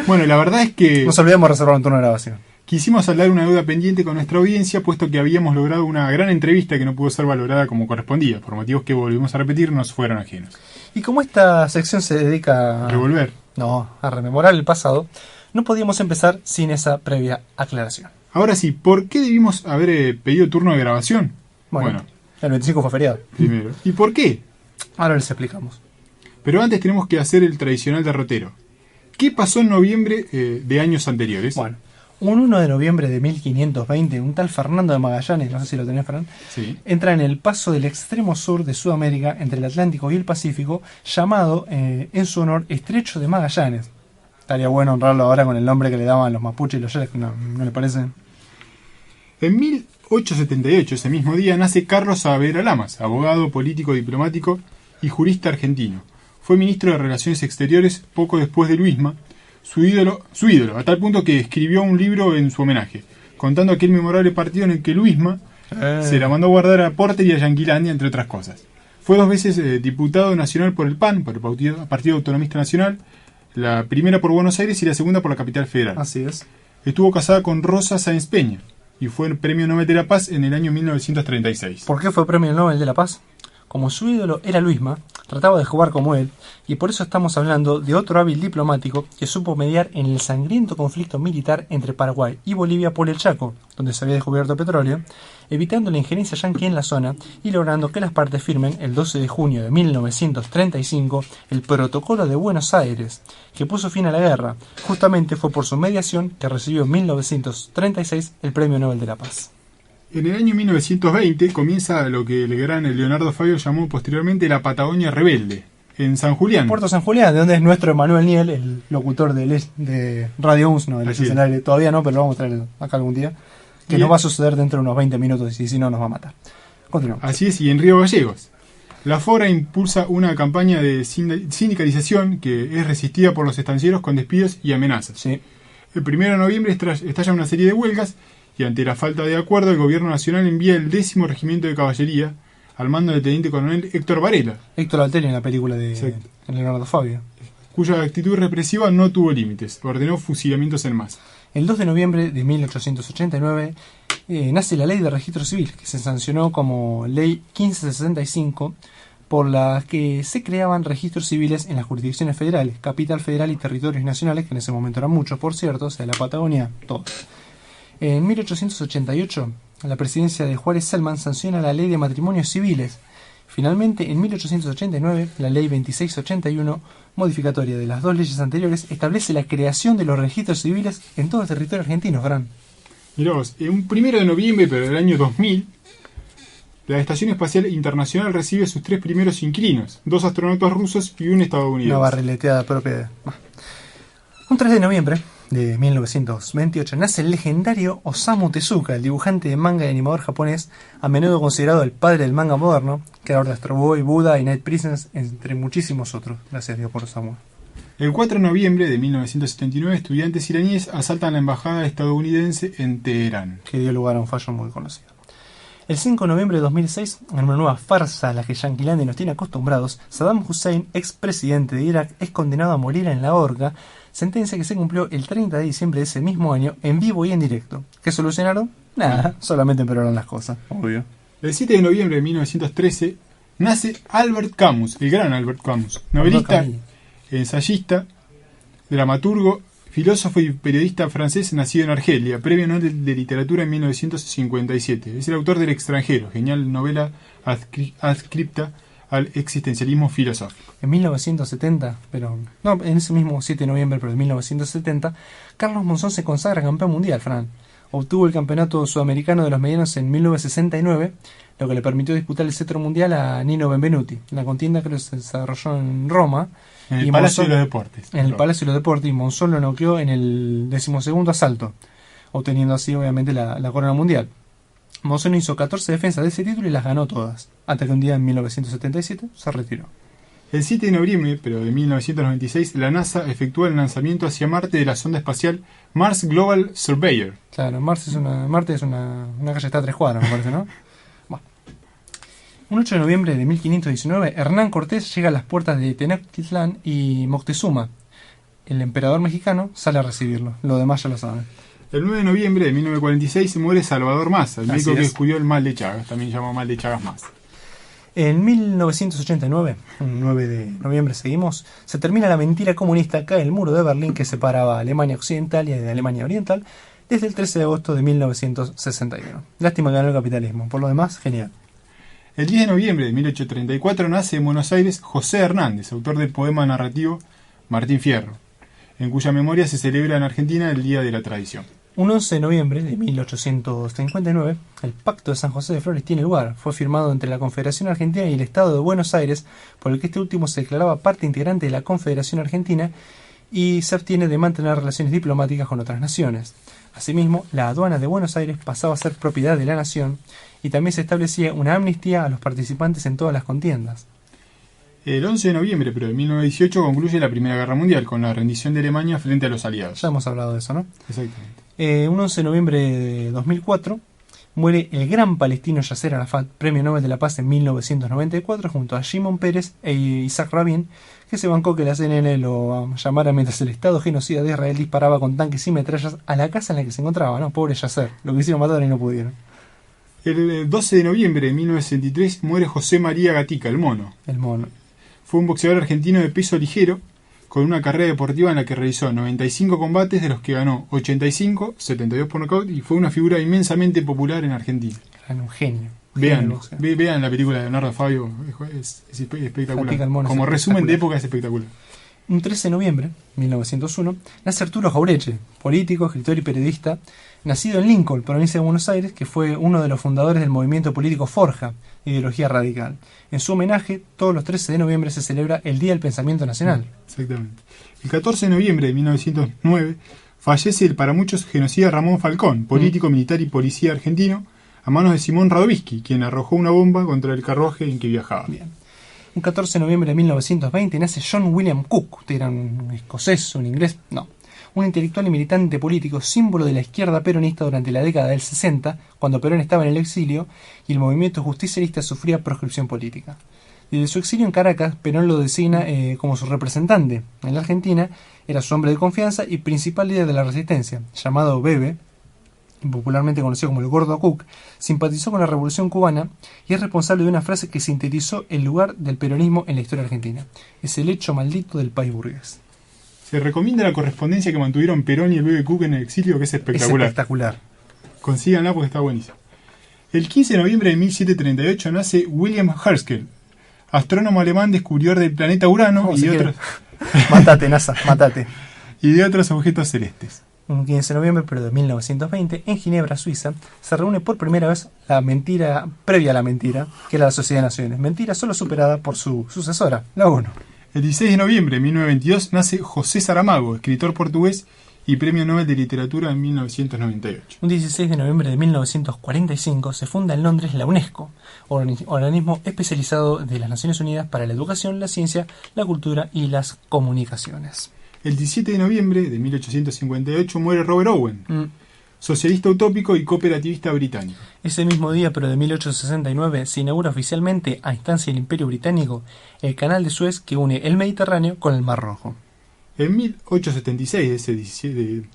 Speaker 5: Bueno, la verdad es que
Speaker 4: nos olvidamos de reservar un turno de grabación.
Speaker 5: Quisimos saldar una deuda pendiente con nuestra audiencia, puesto que habíamos logrado una gran entrevista que no pudo ser valorada como correspondía, por motivos que volvimos a repetir, nos fueron ajenos.
Speaker 4: Y como esta sección se dedica a rememorar el pasado, no podíamos empezar sin esa previa aclaración.
Speaker 5: Ahora sí, ¿por qué debimos haber pedido turno de grabación?
Speaker 4: Bueno, el 25 fue feriado.
Speaker 5: Primero. ¿Y por qué?
Speaker 4: Ahora les explicamos.
Speaker 5: Pero antes tenemos que hacer el tradicional derrotero. ¿Qué pasó en noviembre de años anteriores?
Speaker 4: Bueno, un 1 de noviembre de 1520, un tal Fernando de Magallanes, no sé si lo tenés, Fran,
Speaker 5: sí,
Speaker 4: entra en el paso del extremo sur de Sudamérica, entre el Atlántico y el Pacífico, llamado en su honor Estrecho de Magallanes. Estaría bueno honrarlo ahora con el nombre que le daban los mapuches y los yares, ¿no le parece?
Speaker 5: En 1878, ese mismo día, nace Carlos Saavedra Lamas, abogado, político, diplomático y jurista argentino. Fue ministro de Relaciones Exteriores poco después de Luisma, su ídolo, a tal punto que escribió un libro en su homenaje, contando aquel memorable partido en el que Luisma se la mandó guardar a Porter y a Yanquilandia, entre otras cosas. Fue 2 veces diputado nacional por el PAN, por el Partido Autonomista Nacional, la primera por Buenos Aires y la segunda por la Capital Federal.
Speaker 4: Así es.
Speaker 5: estuvo casada con Rosa Sáenz Peña y fue el Premio Nobel de la Paz en el año 1936.
Speaker 4: ¿Por qué fue Premio Nobel de la Paz? Como su ídolo era Luisma, trataba de jugar como él, y por eso estamos hablando de otro hábil diplomático que supo mediar en el sangriento conflicto militar entre Paraguay y Bolivia por el Chaco, donde se había descubierto petróleo, evitando la injerencia yanqui en la zona y logrando que las partes firmen el 12 de junio de 1935 el Protocolo de Buenos Aires, que puso fin a la guerra. Justamente fue por su mediación que recibió en 1936 el Premio Nobel de la Paz.
Speaker 5: En el año 1920 comienza lo que el gran Leonardo Fabio llamó posteriormente la Patagonia Rebelde, en San Julián.
Speaker 4: Puerto San Julián, de donde es nuestro Emanuel Niel, el locutor de Radio UNS, no, de
Speaker 5: Así
Speaker 4: Leyes en el Aire. Todavía no, pero lo vamos a traer acá algún día. Que
Speaker 5: Bien.
Speaker 4: nos va a suceder dentro de unos 20 minutos y si no nos va a matar. Continuamos.
Speaker 5: Así es, y en Río Gallegos. La FORA impulsa una campaña de sindicalización que es resistida por los estancieros con despidos y amenazas.
Speaker 4: Sí.
Speaker 5: El 1 de noviembre estalla una serie de huelgas y ante la falta de acuerdo el gobierno nacional envía el 10º Regimiento de Caballería al mando del teniente coronel Héctor Varela,
Speaker 4: Héctor Alteri en la película de
Speaker 5: Exacto.
Speaker 4: Leonardo Fabio.
Speaker 5: cuya actitud represiva no tuvo límites, ordenó fusilamientos en masa.
Speaker 4: El 2 de noviembre de 1889 nace la Ley de Registro Civil, que se sancionó como Ley 1565, por la que se creaban registros civiles en las jurisdicciones federales, Capital Federal y territorios nacionales, que en ese momento eran muchos, por cierto, o sea, la Patagonia, todo. En 1888, la presidencia de Juárez Selman sanciona la Ley de Matrimonios Civiles. Finalmente, en 1889, la Ley 2681, modificatoria de las dos leyes anteriores, establece la creación de los registros civiles en todo el territorio argentino, Fran.
Speaker 5: Mirá vos, un 1 de noviembre, pero del año 2000, la Estación Espacial Internacional recibe sus 3 primeros inquilinos, 2 astronautas rusos y un estadounidense.
Speaker 4: Una barrileteada propia de... Un 3 de noviembre de 1928 nace el legendario Osamu Tezuka, el dibujante de manga y animador japonés, a menudo considerado el padre del manga moderno, creador de Astro Boy, Buddha y Night Prisons, entre muchísimos otros. Gracias a Dios por Osamu.
Speaker 5: El 4 de noviembre de 1979, estudiantes iraníes asaltan la embajada estadounidense en Teherán.
Speaker 4: Que dio lugar a un fallo muy conocido. El 5 de noviembre de 2006, en una nueva farsa a la que Yanquilandia nos tiene acostumbrados, Saddam Hussein, expresidente de Irak, es condenado a morir en la horca, sentencia que se cumplió el 30 de diciembre de ese mismo año, en vivo y en directo. ¿Qué solucionaron? Nada, solamente empeoraron las cosas, obvio.
Speaker 5: El 7 de noviembre de 1913 nace Albert Camus, el gran Albert Camus, novelista, ensayista, dramaturgo, filósofo y periodista francés nacido en Argelia, Premio Nobel de Literatura en 1957. Es el autor del Extranjero, genial novela adscripta al existencialismo filosófico.
Speaker 4: En 1970, en ese mismo 7 de noviembre, pero en 1970, Carlos Monzón se consagra campeón mundial, Fran. Obtuvo el campeonato sudamericano de los medianos en 1969, lo que le permitió disputar el cetro mundial a Nino Benvenuti. La contienda creo que se desarrolló en Roma.
Speaker 5: En el Palacio de los Deportes.
Speaker 4: En el Palacio de los Deportes, y Monzón lo noqueó en el 12º asalto, obteniendo así obviamente la corona mundial. Monzón hizo 14 defensas de ese título y las ganó todas, hasta que un día en 1977 se retiró.
Speaker 5: El 7 de noviembre, pero de 1996, la NASA efectúa el lanzamiento hacia Marte de la sonda espacial Mars Global Surveyor.
Speaker 4: Claro, Marte es una calle que está a 3 cuadras, me parece, ¿no? Bueno. Un 8 de noviembre de 1519, Hernán Cortés llega a las puertas de Tenochtitlán y Moctezuma. El emperador mexicano sale a recibirlo, lo demás ya lo saben.
Speaker 5: El 9 de noviembre de 1946 muere Salvador Massa, el
Speaker 4: Así
Speaker 5: médico que
Speaker 4: es.
Speaker 5: descubrió el mal de Chagas, también llamado mal de Chagas Massa.
Speaker 4: En 1989, un 9 de noviembre seguimos, se termina la mentira comunista, cae el muro de Berlín que separaba a Alemania Occidental y de Alemania Oriental desde el 13 de agosto de 1961. Lástima que ganó el capitalismo, por lo demás, genial.
Speaker 5: El 10 de noviembre de 1834 nace en Buenos Aires José Hernández, autor del poema narrativo Martín Fierro, en cuya memoria se celebra en Argentina el Día de la Tradición.
Speaker 4: Un 11 de noviembre de 1859, el Pacto de San José de Flores tiene lugar. Fue firmado entre la Confederación Argentina y el Estado de Buenos Aires, por el que este último se declaraba parte integrante de la Confederación Argentina y se abstiene de mantener relaciones diplomáticas con otras naciones. Asimismo, la aduana de Buenos Aires pasaba a ser propiedad de la nación y también se establecía una amnistía a los participantes en todas las contiendas.
Speaker 5: El 11 de noviembre, pero de 1918, concluye la Primera Guerra Mundial con la rendición de Alemania frente a los aliados.
Speaker 4: Ya hemos hablado de eso, ¿no?
Speaker 5: Exactamente.
Speaker 4: Un 11 de noviembre de 2004, Muere el gran palestino Yasser Arafat, Premio Nobel de la Paz en 1994, junto a Shimon Peres e Isaac Rabin, que se bancó que la CNN lo llamara mientras el Estado genocida de Israel disparaba con tanques y metrallas a la casa en la que se encontraba, ¿no? Pobre Yasser, lo quisieron matar y no pudieron.
Speaker 5: El 12 de noviembre de 1963 muere José María Gatica, el mono.
Speaker 4: El mono.
Speaker 5: Fue un boxeador argentino de peso ligero, con una carrera deportiva en la que realizó 95 combates, de los que ganó 85, 72 por nocaut, y fue una figura inmensamente popular en Argentina.
Speaker 4: Era un genio.
Speaker 5: Vean la película de Leonardo Fabio, es espectacular. Como resumen de época es espectacular.
Speaker 4: Un 13 de noviembre de 1901 nace Arturo Jaureche, político, escritor y periodista, nacido en Lincoln, provincia de Buenos Aires, que fue uno de los fundadores del movimiento político Forja, ideología radical. En su homenaje, todos los 13 de noviembre se celebra el Día del Pensamiento Nacional.
Speaker 5: Exactamente. El 14 de noviembre de 1909 fallece el para muchos genocida Ramón Falcón, político, militar y policía argentino, a manos de Simón Radovisky, quien arrojó una bomba contra el carruaje en que viajaba.
Speaker 4: Bien. Un 14 de noviembre de 1920 nace John William Cook. ¿Usted era un escocés, un inglés? No. Un intelectual y militante político, símbolo de la izquierda peronista durante la década del 60, cuando Perón estaba en el exilio y el movimiento justicialista sufría proscripción política. Desde su exilio en Caracas, Perón lo designa como su representante. En la Argentina era su hombre de confianza y principal líder de la resistencia, llamado Bebe, popularmente conocido como el Gordo Cook. Simpatizó con la Revolución Cubana y es responsable de una frase que sintetizó el lugar del peronismo en la historia argentina: es el hecho maldito del país burgués.
Speaker 5: Se recomienda la correspondencia que mantuvieron Perón y el Bebe Cook en el exilio, que es espectacular.
Speaker 4: Es espectacular.
Speaker 5: Consíganla porque está buenísimo. El 15 de noviembre de 1738 nace William Herschel, astrónomo alemán, descubridor del planeta Urano y de otros...
Speaker 4: Mátate, NASA, mátate.
Speaker 5: Y de otros objetos celestes.
Speaker 4: Un 15 de noviembre, pero de 1920, en Ginebra, Suiza, se reúne por primera vez la mentira previa a la mentira, que era la Sociedad de Naciones. Mentira solo superada por su sucesora, la ONU.
Speaker 5: El 16 de noviembre de 1922 nace José Saramago, escritor portugués y Premio Nobel de Literatura en 1998.
Speaker 4: Un 16 de noviembre de 1945 se funda en Londres la UNESCO, organismo especializado de las Naciones Unidas para la educación, la ciencia, la cultura y las comunicaciones.
Speaker 5: El 17 de noviembre de 1858 muere Robert Owen, socialista utópico y cooperativista británico.
Speaker 4: Ese mismo día, pero de 1869, se inaugura oficialmente, a instancia del Imperio Británico, el canal de Suez que une el Mediterráneo con el Mar Rojo.
Speaker 5: En 1876, ese 17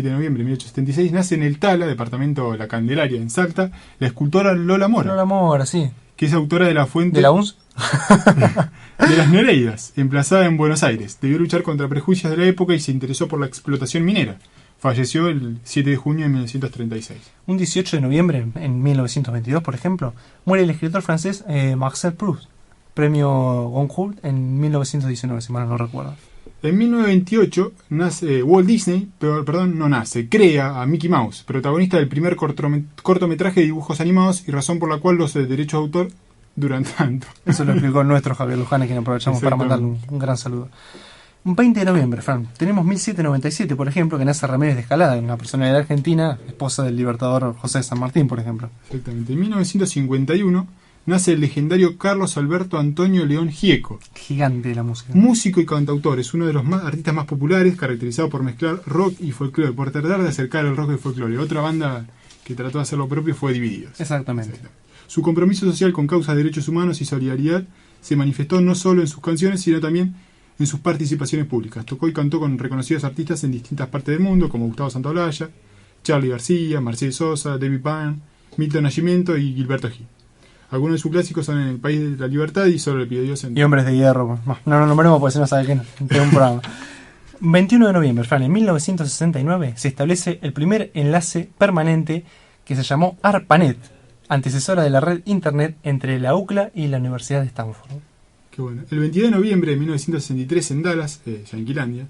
Speaker 5: de noviembre de 1876, nace en el Tala, departamento de La Candelaria, en Salta, la escultora Lola Mora.
Speaker 4: Lola Mora, sí.
Speaker 5: Que es autora de la fuente...
Speaker 4: ¿De la UNS?
Speaker 5: de las Nereidas, emplazada en Buenos Aires. Debió luchar contra prejuicios de la época y se interesó por la explotación minera. Falleció el 7 de junio de 1936.
Speaker 4: Un 18 de noviembre, en 1922, por ejemplo, muere el escritor francés Marcel Proust, premio Goncourt en 1919, si mal no recuerdo.
Speaker 5: En 1928 nace Walt Disney, crea a Mickey Mouse, protagonista del primer cortometraje de dibujos animados y razón por la cual los derechos de autor duran tanto.
Speaker 4: Eso lo explicó nuestro Javier Luján, a quien aprovechamos para mandarle un gran saludo. Un 20 de noviembre, Fran, tenemos 1797, por ejemplo, que nace Ramírez de Escalada, una personalidad argentina, esposa del libertador José de San Martín, por ejemplo.
Speaker 5: Exactamente. En 1951 nace el legendario Carlos Alberto Antonio León Gieco.
Speaker 4: Gigante de la música.
Speaker 5: Músico y cantautor, es uno de los artistas más populares, caracterizado por mezclar rock y folclore, por tratar de acercar el rock y el folclore. Otra banda que trató de hacer lo propio fue Divididos.
Speaker 4: Exactamente.
Speaker 5: Su compromiso social con causas de derechos humanos y solidaridad se manifestó no solo en sus canciones, sino también en sus participaciones públicas. Tocó y cantó con reconocidos artistas en distintas partes del mundo, como Gustavo Santaolalla, Charly García, Mercedes Sosa, David Byrne, Milton Nascimento y Gilberto Gil. Algunos de sus clásicos son En el País de la Libertad y Solo le pido Dios.
Speaker 4: Y Hombres de Hierro. No lo nombremos porque si no sabe que no. Tengo un programa. 21 de noviembre, Fran, en 1969 se establece el primer enlace permanente que se llamó ARPANET, antecesora de la red Internet entre la UCLA y la Universidad de Stanford.
Speaker 5: Qué bueno. El 22 de noviembre de 1963 en Dallas, Yanquilandia,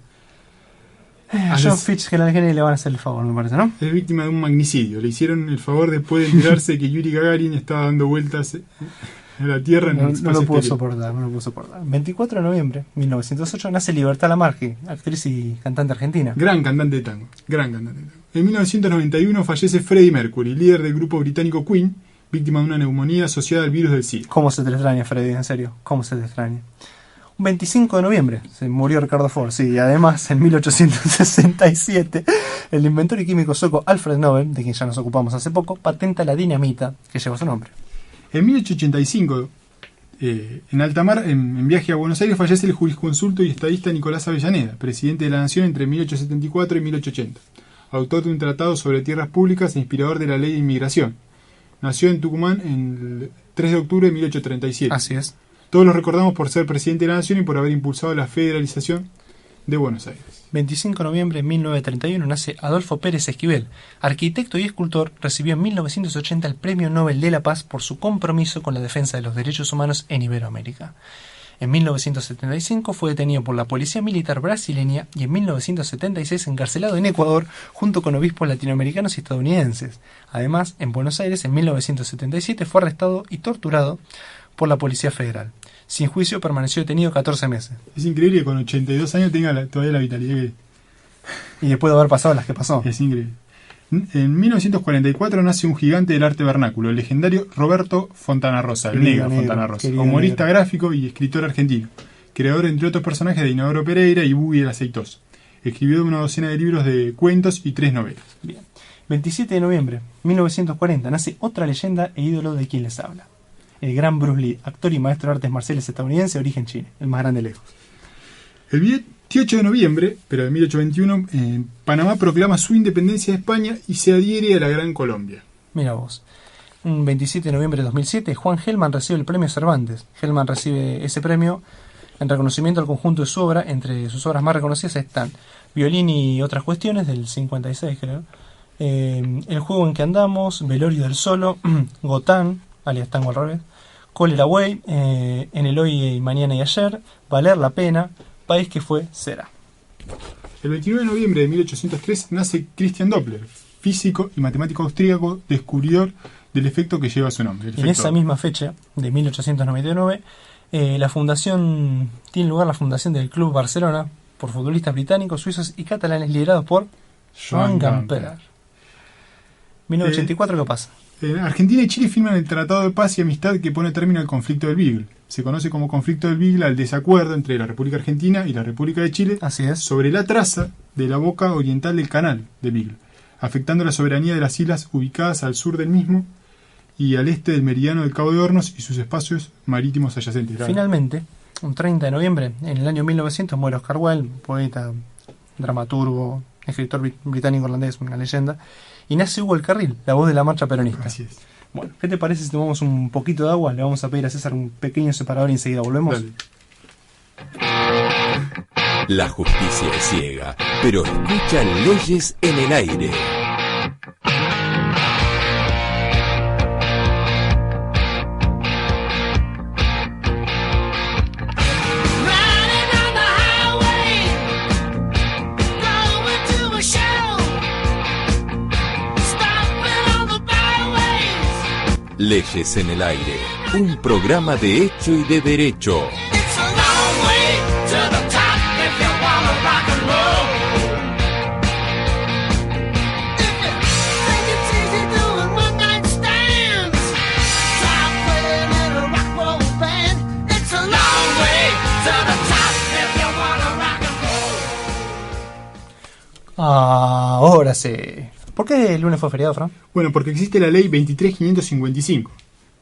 Speaker 4: a John Fitzgerald le van a hacer el favor, me parece, ¿no?
Speaker 5: Es víctima de un magnicidio. Le hicieron el favor después de enterarse que Yuri Gagarin estaba dando vueltas en la Tierra en el espacio
Speaker 4: no lo puedo
Speaker 5: exterior.
Speaker 4: soportar. 24 de noviembre de 1908 nace Libertad Lamarque, actriz y cantante argentina.
Speaker 5: Gran cantante de tango. En 1991 fallece Freddie Mercury, líder del grupo británico Queen, víctima de una neumonía asociada al virus del SIDA.
Speaker 4: ¿Cómo se te extraña, Freddie? En serio, ¿cómo se te extraña? Un 25 de noviembre se murió Ricardo Ford, sí, y además en 1867 el inventor y químico sueco Alfred Nobel, de quien ya nos ocupamos hace poco, patenta la dinamita que lleva su nombre.
Speaker 5: En 1885, en alta mar, en viaje a Buenos Aires, fallece el jurisconsulto y estadista Nicolás Avellaneda, presidente de la Nación entre 1874 y 1880, autor de un tratado sobre tierras públicas e inspirador de la ley de inmigración. Nació en Tucumán el 3 de octubre de 1837.
Speaker 4: Así es.
Speaker 5: Todos lo recordamos por ser presidente de la Nación y por haber impulsado la federalización de Buenos Aires.
Speaker 4: 25 de noviembre de 1931 nace Adolfo Pérez Esquivel, arquitecto y escultor. Recibió en 1980 el Premio Nobel de la Paz por su compromiso con la defensa de los derechos humanos en Iberoamérica. En 1975 fue detenido por la policía militar brasileña y en 1976 encarcelado en Ecuador junto con obispos latinoamericanos y estadounidenses. Además, en Buenos Aires en 1977 fue arrestado y torturado por la Policía Federal. Sin juicio permaneció detenido 14 meses.
Speaker 5: Es increíble que con 82 años tenga todavía la vitalidad que...
Speaker 4: Y después de haber pasado las que pasó.
Speaker 5: Es increíble. En 1944 nace un gigante del arte vernáculo, el legendario Roberto Fontana Rosa, el negro Fontana Rosa, humorista gráfico y escritor argentino, creador entre otros personajes de Inodoro Pereira y Buggy el Aceitoso. Escribió una docena de libros de cuentos y 3 novelas.
Speaker 4: Bien. 27 de noviembre 1940 nace otra leyenda e ídolo de quien les habla. El gran Bruce Lee, actor y maestro de artes marciales estadounidense de origen chino, el más grande lejos.
Speaker 5: El 28 de noviembre, pero de 1821, Panamá proclama su independencia de España y se adhiere a la Gran Colombia.
Speaker 4: Mira vos. Un 27 de noviembre de 2007, Juan Gelman recibe el premio Cervantes. Gelman recibe ese premio en reconocimiento al conjunto de su obra. Entre sus obras más reconocidas están Violín y otras cuestiones, del 56 creo, El juego en que andamos, Velorio del Solo, Gotán, alias Tango al revés, Cólera Way, En el hoy y mañana y ayer, Valer la pena, País que fue, será.
Speaker 5: El 29 de noviembre de 1803 nace Christian Doppler, físico y matemático austríaco, descubridor del efecto que lleva su nombre.
Speaker 4: En esa misma fecha, de 1899, tiene lugar la fundación del Club Barcelona por futbolistas británicos, suizos y catalanes liderados por Joan Gamper. 1984, ¿qué pasa?
Speaker 5: Argentina y Chile firman el Tratado de Paz y Amistad que pone término al conflicto del Beagle. Se conoce como conflicto del Beagle al desacuerdo entre la República Argentina y la República de Chile
Speaker 4: Así es.
Speaker 5: sobre la traza de la boca oriental del canal de Beagle, afectando la soberanía de las islas ubicadas al sur del mismo y al este del meridiano del Cabo de Hornos y sus espacios marítimos adyacentes.
Speaker 4: Finalmente, un 30 de noviembre, en el año 1900, muere Oscar Wilde, poeta, dramaturgo, escritor británico-irlandés, una leyenda, y nace Hugo El Carril, la voz de la marcha peronista.
Speaker 5: Así es.
Speaker 4: Bueno, ¿qué te parece si tomamos un poquito de agua? Le vamos a pedir a César un pequeño separador y enseguida volvemos.
Speaker 5: Dale.
Speaker 2: La justicia es ciega, pero escucha leyes en el aire. Leyes en el aire, un programa de hecho y de derecho.
Speaker 4: Ahora sí. ¿Por qué el lunes fue feriado, Fran?
Speaker 5: Bueno, porque existe la ley 23.555.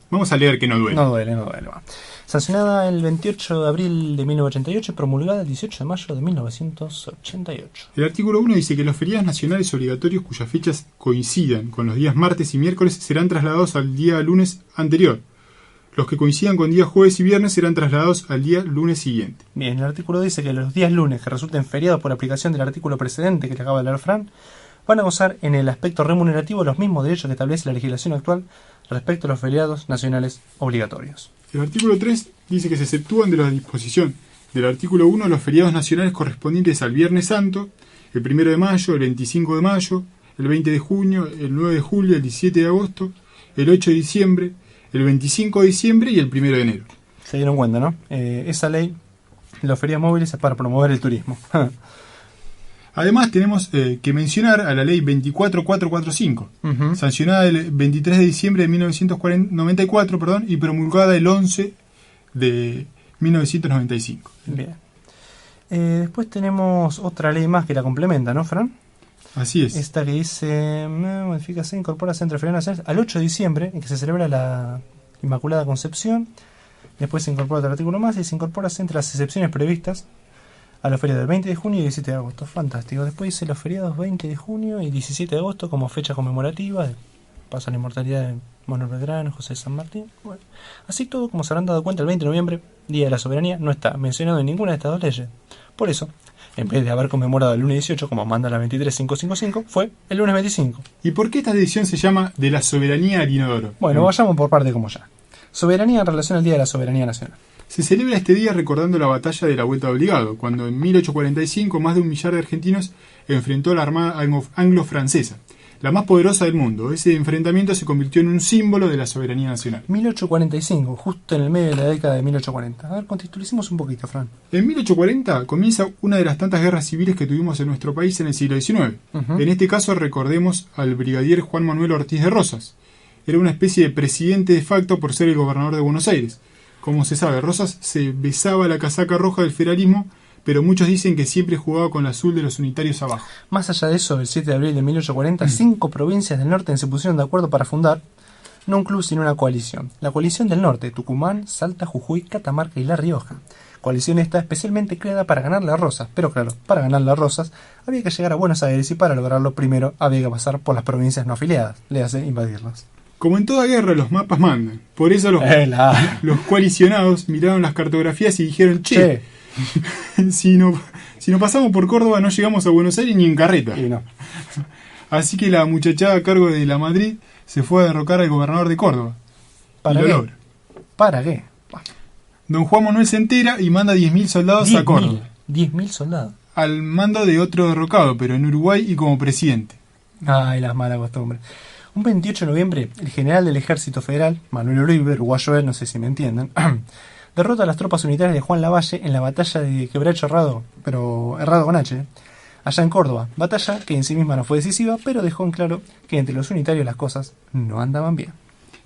Speaker 5: Vamos a leer que no duele.
Speaker 4: No duele. Va. Sancionada el 28 de abril de 1988 y promulgada el 18 de mayo de 1988.
Speaker 5: El artículo 1 dice que los feriados nacionales obligatorios cuyas fechas coincidan con los días martes y miércoles serán trasladados al día lunes anterior. Los que coincidan con días jueves y viernes serán trasladados al día lunes siguiente.
Speaker 4: Bien, el artículo dice que los días lunes que resulten feriados por aplicación del artículo precedente que te acaba de leer Fran, van a gozar en el aspecto remunerativo los mismos derechos que establece la legislación actual respecto a los feriados nacionales obligatorios.
Speaker 5: El artículo 3 dice que se exceptúan de la disposición del artículo 1 los feriados nacionales correspondientes al Viernes Santo, el 1 de mayo, el 25 de mayo, el 20 de junio, el 9 de julio, el 17 de agosto, el 8 de diciembre, el 25 de diciembre y el 1 de enero.
Speaker 4: Se dieron cuenta, ¿no? Esa ley, los feriados móviles, es para promover el turismo.
Speaker 5: Además tenemos que mencionar a la ley 24445, sancionada el 23 de diciembre de 1994 y promulgada el 11 de 1995.
Speaker 4: Bien. Después tenemos otra ley más que la complementa, ¿no, Fran?
Speaker 5: Así es.
Speaker 4: Esta que dice, modifícase, incorpora Centro Ferial Nacional al 8 de diciembre, en que se celebra la Inmaculada Concepción. Después se incorpora otro artículo más y se incorpora entre las excepciones previstas a los feriados del 20 de junio y 17 de agosto. Fantástico. Después dice los feriados 20 de junio y 17 de agosto como fecha conmemorativa. Pasa la inmortalidad de Manuel Belgrano, José de San Martín. Bueno, así todo, como se habrán dado cuenta, el 20 de noviembre, Día de la Soberanía, no está mencionado en ninguna de estas dos leyes. Por eso, en vez de haber conmemorado el lunes 18, como manda la 23555, fue el lunes 25.
Speaker 5: ¿Y por qué esta edición se llama de la soberanía al inodoro?
Speaker 4: Bueno, vayamos por parte como ya. Soberanía en relación al Día de la Soberanía Nacional.
Speaker 5: Se celebra este día recordando la batalla de la Vuelta de Obligado, cuando en 1845 más de 1 millar de argentinos enfrentó a la Armada anglo-francesa, la más poderosa del mundo. Ese enfrentamiento se convirtió en un símbolo de la soberanía nacional. 1845,
Speaker 4: justo en el medio de la década de 1840. A ver, contextualicemos un poquito, Fran.
Speaker 5: En 1840 comienza una de las tantas guerras civiles que tuvimos en nuestro país en el siglo XIX. En este caso recordemos al brigadier Juan Manuel Ortiz de Rosas. Era una especie de presidente de facto por ser el gobernador de Buenos Aires. Como se sabe, Rosas se besaba la casaca roja del federalismo, pero muchos dicen que siempre jugaba con la azul de los unitarios abajo.
Speaker 4: Más allá de eso, el 7 de abril de 1840, 5 provincias del norte se pusieron de acuerdo para fundar, no un club sino una coalición. La coalición del norte, Tucumán, Salta, Jujuy, Catamarca y La Rioja. Coalición esta especialmente creada para ganarle a Rosas, pero claro, para ganarle a Rosas había que llegar a Buenos Aires y para lograrlo primero había que pasar por las provincias no afiliadas, le hace invadirlas.
Speaker 5: Como en toda guerra, los mapas mandan. Por eso los coalicionados miraron las cartografías y dijeron, che. si no pasamos por Córdoba no llegamos a Buenos Aires ni en carreta.
Speaker 4: Y no.
Speaker 5: Así que la muchachada a cargo de la Madrid se fue a derrocar al gobernador de Córdoba.
Speaker 4: ¿Para qué? ¿Para qué?
Speaker 5: Don Juan Manuel se entera y manda 10.000 soldados a Córdoba.
Speaker 4: 10.000 soldados.
Speaker 5: Al mando de otro derrocado, pero en Uruguay y como presidente.
Speaker 4: Ay, las malas costumbres. Un 28 de noviembre, el general del Ejército Federal, Manuel Uribe, uruguayo él, no sé si me entienden, derrota a las tropas unitarias de Juan Lavalle en la batalla de Quebracho Herrado, pero Herrado con H, allá en Córdoba. Batalla que en sí misma no fue decisiva, pero dejó en claro que entre los unitarios las cosas no andaban bien.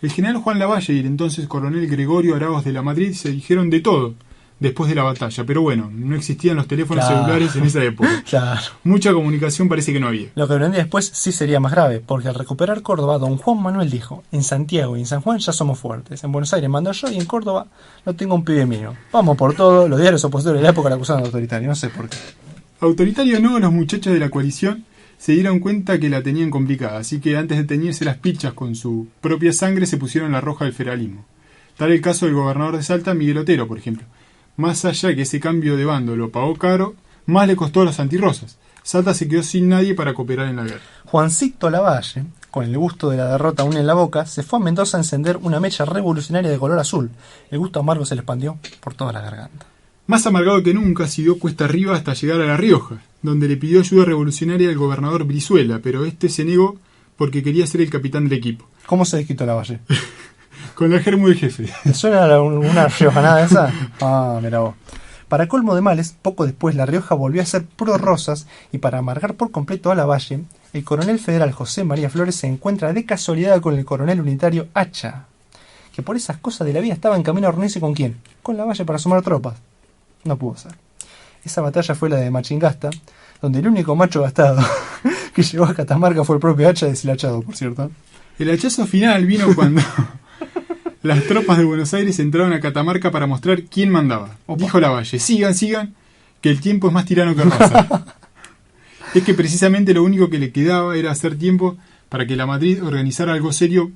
Speaker 5: El general Juan Lavalle y el entonces coronel Gregorio Araos de la Madrid se dijeron de todo después de la batalla, pero bueno, no existían los teléfonos celulares en esa época.
Speaker 4: Claro.
Speaker 5: Mucha comunicación parece que no había.
Speaker 4: Lo que vendría después sí sería más grave, porque al recuperar Córdoba, don Juan Manuel dijo, en Santiago y en San Juan ya somos fuertes, en Buenos Aires mando yo y en Córdoba no tengo un pibe mío. Vamos por todo, los diarios opositores de la época la acusaron de autoritario, no sé por qué.
Speaker 5: Autoritario no, los muchachos de la coalición se dieron cuenta que la tenían complicada, así que antes de teñirse las pichas con su propia sangre se pusieron la roja del federalismo. Tal el caso del gobernador de Salta, Miguel Otero, por ejemplo. Más allá que ese cambio de bando lo pagó caro, más le costó a los antirrosas. Salta se quedó sin nadie para cooperar en la guerra.
Speaker 4: Juancito Lavalle, con el gusto de la derrota aún en la boca, se fue a Mendoza a encender una mecha revolucionaria de color azul. El gusto amargo se le expandió por toda la garganta.
Speaker 5: Más amargado que nunca, siguió cuesta arriba hasta llegar a La Rioja, donde le pidió ayuda revolucionaria al gobernador Brizuela, pero este se negó porque quería ser el capitán del equipo.
Speaker 4: ¿Cómo se desquitó Lavalle?
Speaker 5: Con la germu del jefe.
Speaker 4: ¿Te suena una riojanada esa? Ah, mira vos. Para colmo de males, poco después La Rioja volvió a ser pro Rosas y para amargar por completo a Lavalle, el coronel federal José María Flores se encuentra de casualidad con el coronel unitario Hacha, que por esas cosas de la vida estaba en camino a reunirse con quién, con Lavalle para sumar tropas. No pudo ser. Esa batalla fue la de Machingasta, donde el único macho gastado que llegó a Catamarca fue el propio Hacha deshilachado, por cierto.
Speaker 5: El hachazo final vino cuando las tropas de Buenos Aires entraron a Catamarca para mostrar quién mandaba. Opa. Dijo Lavalle, sigan, que el tiempo es más tirano que Rosas. Es que precisamente lo único que le quedaba era hacer tiempo para que la Madrid organizara algo serio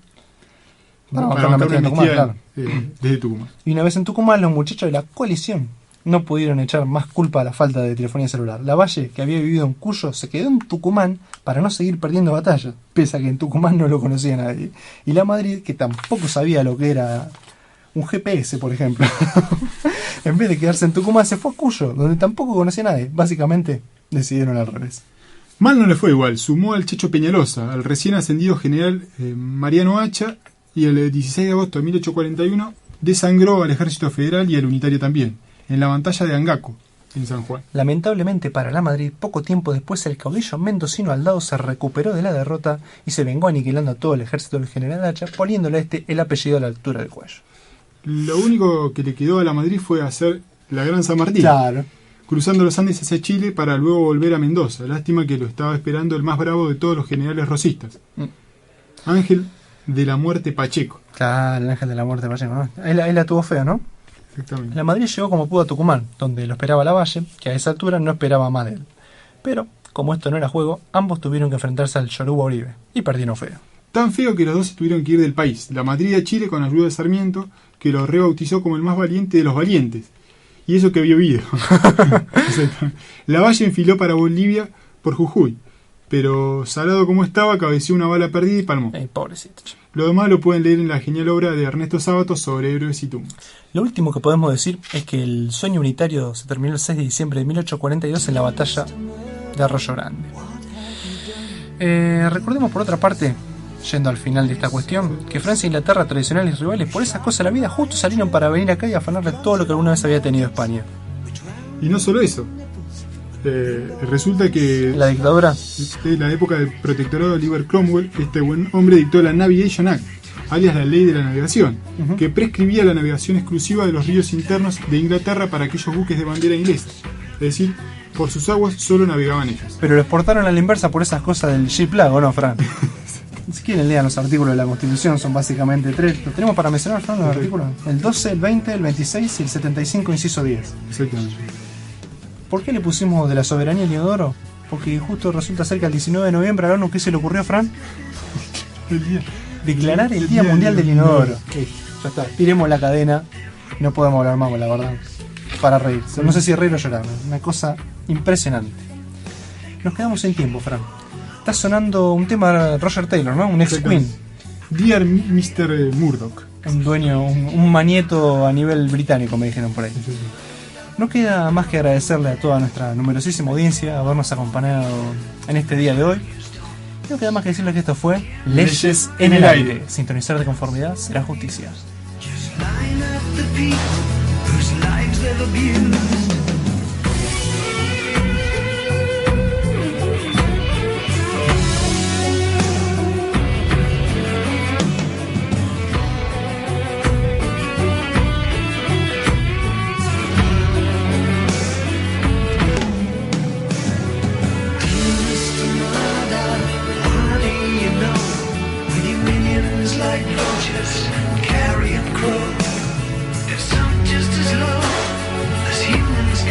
Speaker 5: para bancar una amnistía claro. Desde Tucumán.
Speaker 4: Y una vez en Tucumán, los muchachos de la coalición no pudieron echar más culpa a la falta de telefonía celular. Lavalle, que había vivido en Cuyo, se quedó en Tucumán para no seguir perdiendo batallas, pese a que en Tucumán no lo conocía nadie. Y la Madrid, que tampoco sabía lo que era un GPS, por ejemplo, en vez de quedarse en Tucumán, se fue a Cuyo, donde tampoco conocía a nadie. Básicamente, decidieron al revés.
Speaker 5: Mal no le fue igual, sumó al Checho Peñalosa, al recién ascendido general Mariano Hacha, y el 16 de agosto de 1841 desangró al ejército federal y al unitario también, en la batalla de Angaco, en San Juan.
Speaker 4: Lamentablemente para la Madrid, poco tiempo después el caudillo mendocino Aldao se recuperó de la derrota y se vengó aniquilando a todo el ejército del general Hacha, poniéndole a este el apellido a la altura del cuello.
Speaker 5: Lo único que le quedó a la Madrid fue hacer la Gran San Martín,
Speaker 4: Claro.
Speaker 5: cruzando los Andes hacia Chile para luego volver a Mendoza. Lástima que lo estaba esperando el más bravo de todos los generales rosistas, Ángel de la Muerte Pacheco.
Speaker 4: Claro, el ángel de la muerte, Pacheco, ¿no? Ahí la tuvo feo, ¿no?
Speaker 5: Exactamente.
Speaker 4: La Madrid llegó como pudo a Tucumán, donde lo esperaba Lavalle, que a esa altura no esperaba más de él. Pero, como esto no era juego, ambos tuvieron que enfrentarse al Yoruba Uribe, y perdieron feo.
Speaker 5: Tan feo que los dos se tuvieron que ir del país. La Madrid a Chile con ayuda de Sarmiento, que lo rebautizó como el más valiente de los valientes. Y eso que había oído. Lavalle enfiló para Bolivia por Jujuy, pero salado como estaba, cabeció una bala perdida y palmó.
Speaker 4: Pobrecito.
Speaker 5: Lo demás lo pueden leer en la genial obra de Ernesto Sábato sobre héroes y tumbas.
Speaker 4: Lo último que podemos decir es que el sueño unitario se terminó el 6 de diciembre de 1842 en la batalla de Arroyo Grande. Recordemos por otra parte, yendo al final de esta cuestión, que Francia e Inglaterra, tradicionales rivales, por esas cosas de la vida, justo salieron para venir acá y afanarle todo lo que alguna vez había tenido España.
Speaker 5: Y no solo eso. Resulta que
Speaker 4: La dictadura.
Speaker 5: en la época del protectorado de Oliver Cromwell, este buen hombre dictó la Navigation Act, alias la ley de la navegación, que prescribía la navegación exclusiva de los ríos internos de Inglaterra para aquellos buques de bandera inglesa. Es decir, por sus aguas solo navegaban ellos.
Speaker 4: Pero lo exportaron a la inversa por esas cosas del Ship Lag, ¿o no, Fran? Si quieren, lean los artículos de la Constitución, son básicamente 3. ¿Los tenemos para mencionar, Fran, los artículos? El 12, el 20, el 26 y el 75, inciso 10.
Speaker 5: Exactamente.
Speaker 4: ¿Por qué le pusimos de la soberanía al inodoro? Porque justo resulta ser que el 19 de noviembre a la ONU, ¿qué se le ocurrió, Fran? Declarar el Día Mundial del Inodoro. Ya está, tiremos la cadena. No podemos hablar más, la verdad. Para reír. No sé si reír o llorar. Una cosa impresionante. Nos quedamos sin tiempo, Fran. Está sonando un tema de Roger Taylor, ¿no? Un ex-Queen.
Speaker 5: Dear Mr. Murdoch.
Speaker 4: Un dueño, un manieto a nivel británico, me dijeron por ahí. No queda más que agradecerle a toda nuestra numerosísima audiencia habernos acompañado en este día de hoy. No queda más que decirles que esto fue Leyes en el Aire. Sintonizar de conformidad será justicia.
Speaker 6: Line up the people whose lives they've abused. Like roaches, carrion crow. There's some just as low as humans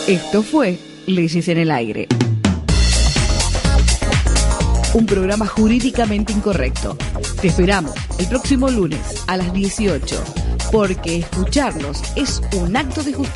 Speaker 3: Esto fue Leyes en el Aire. Un programa jurídicamente incorrecto. Te esperamos el próximo lunes a las 18, porque escucharnos es un acto de justicia.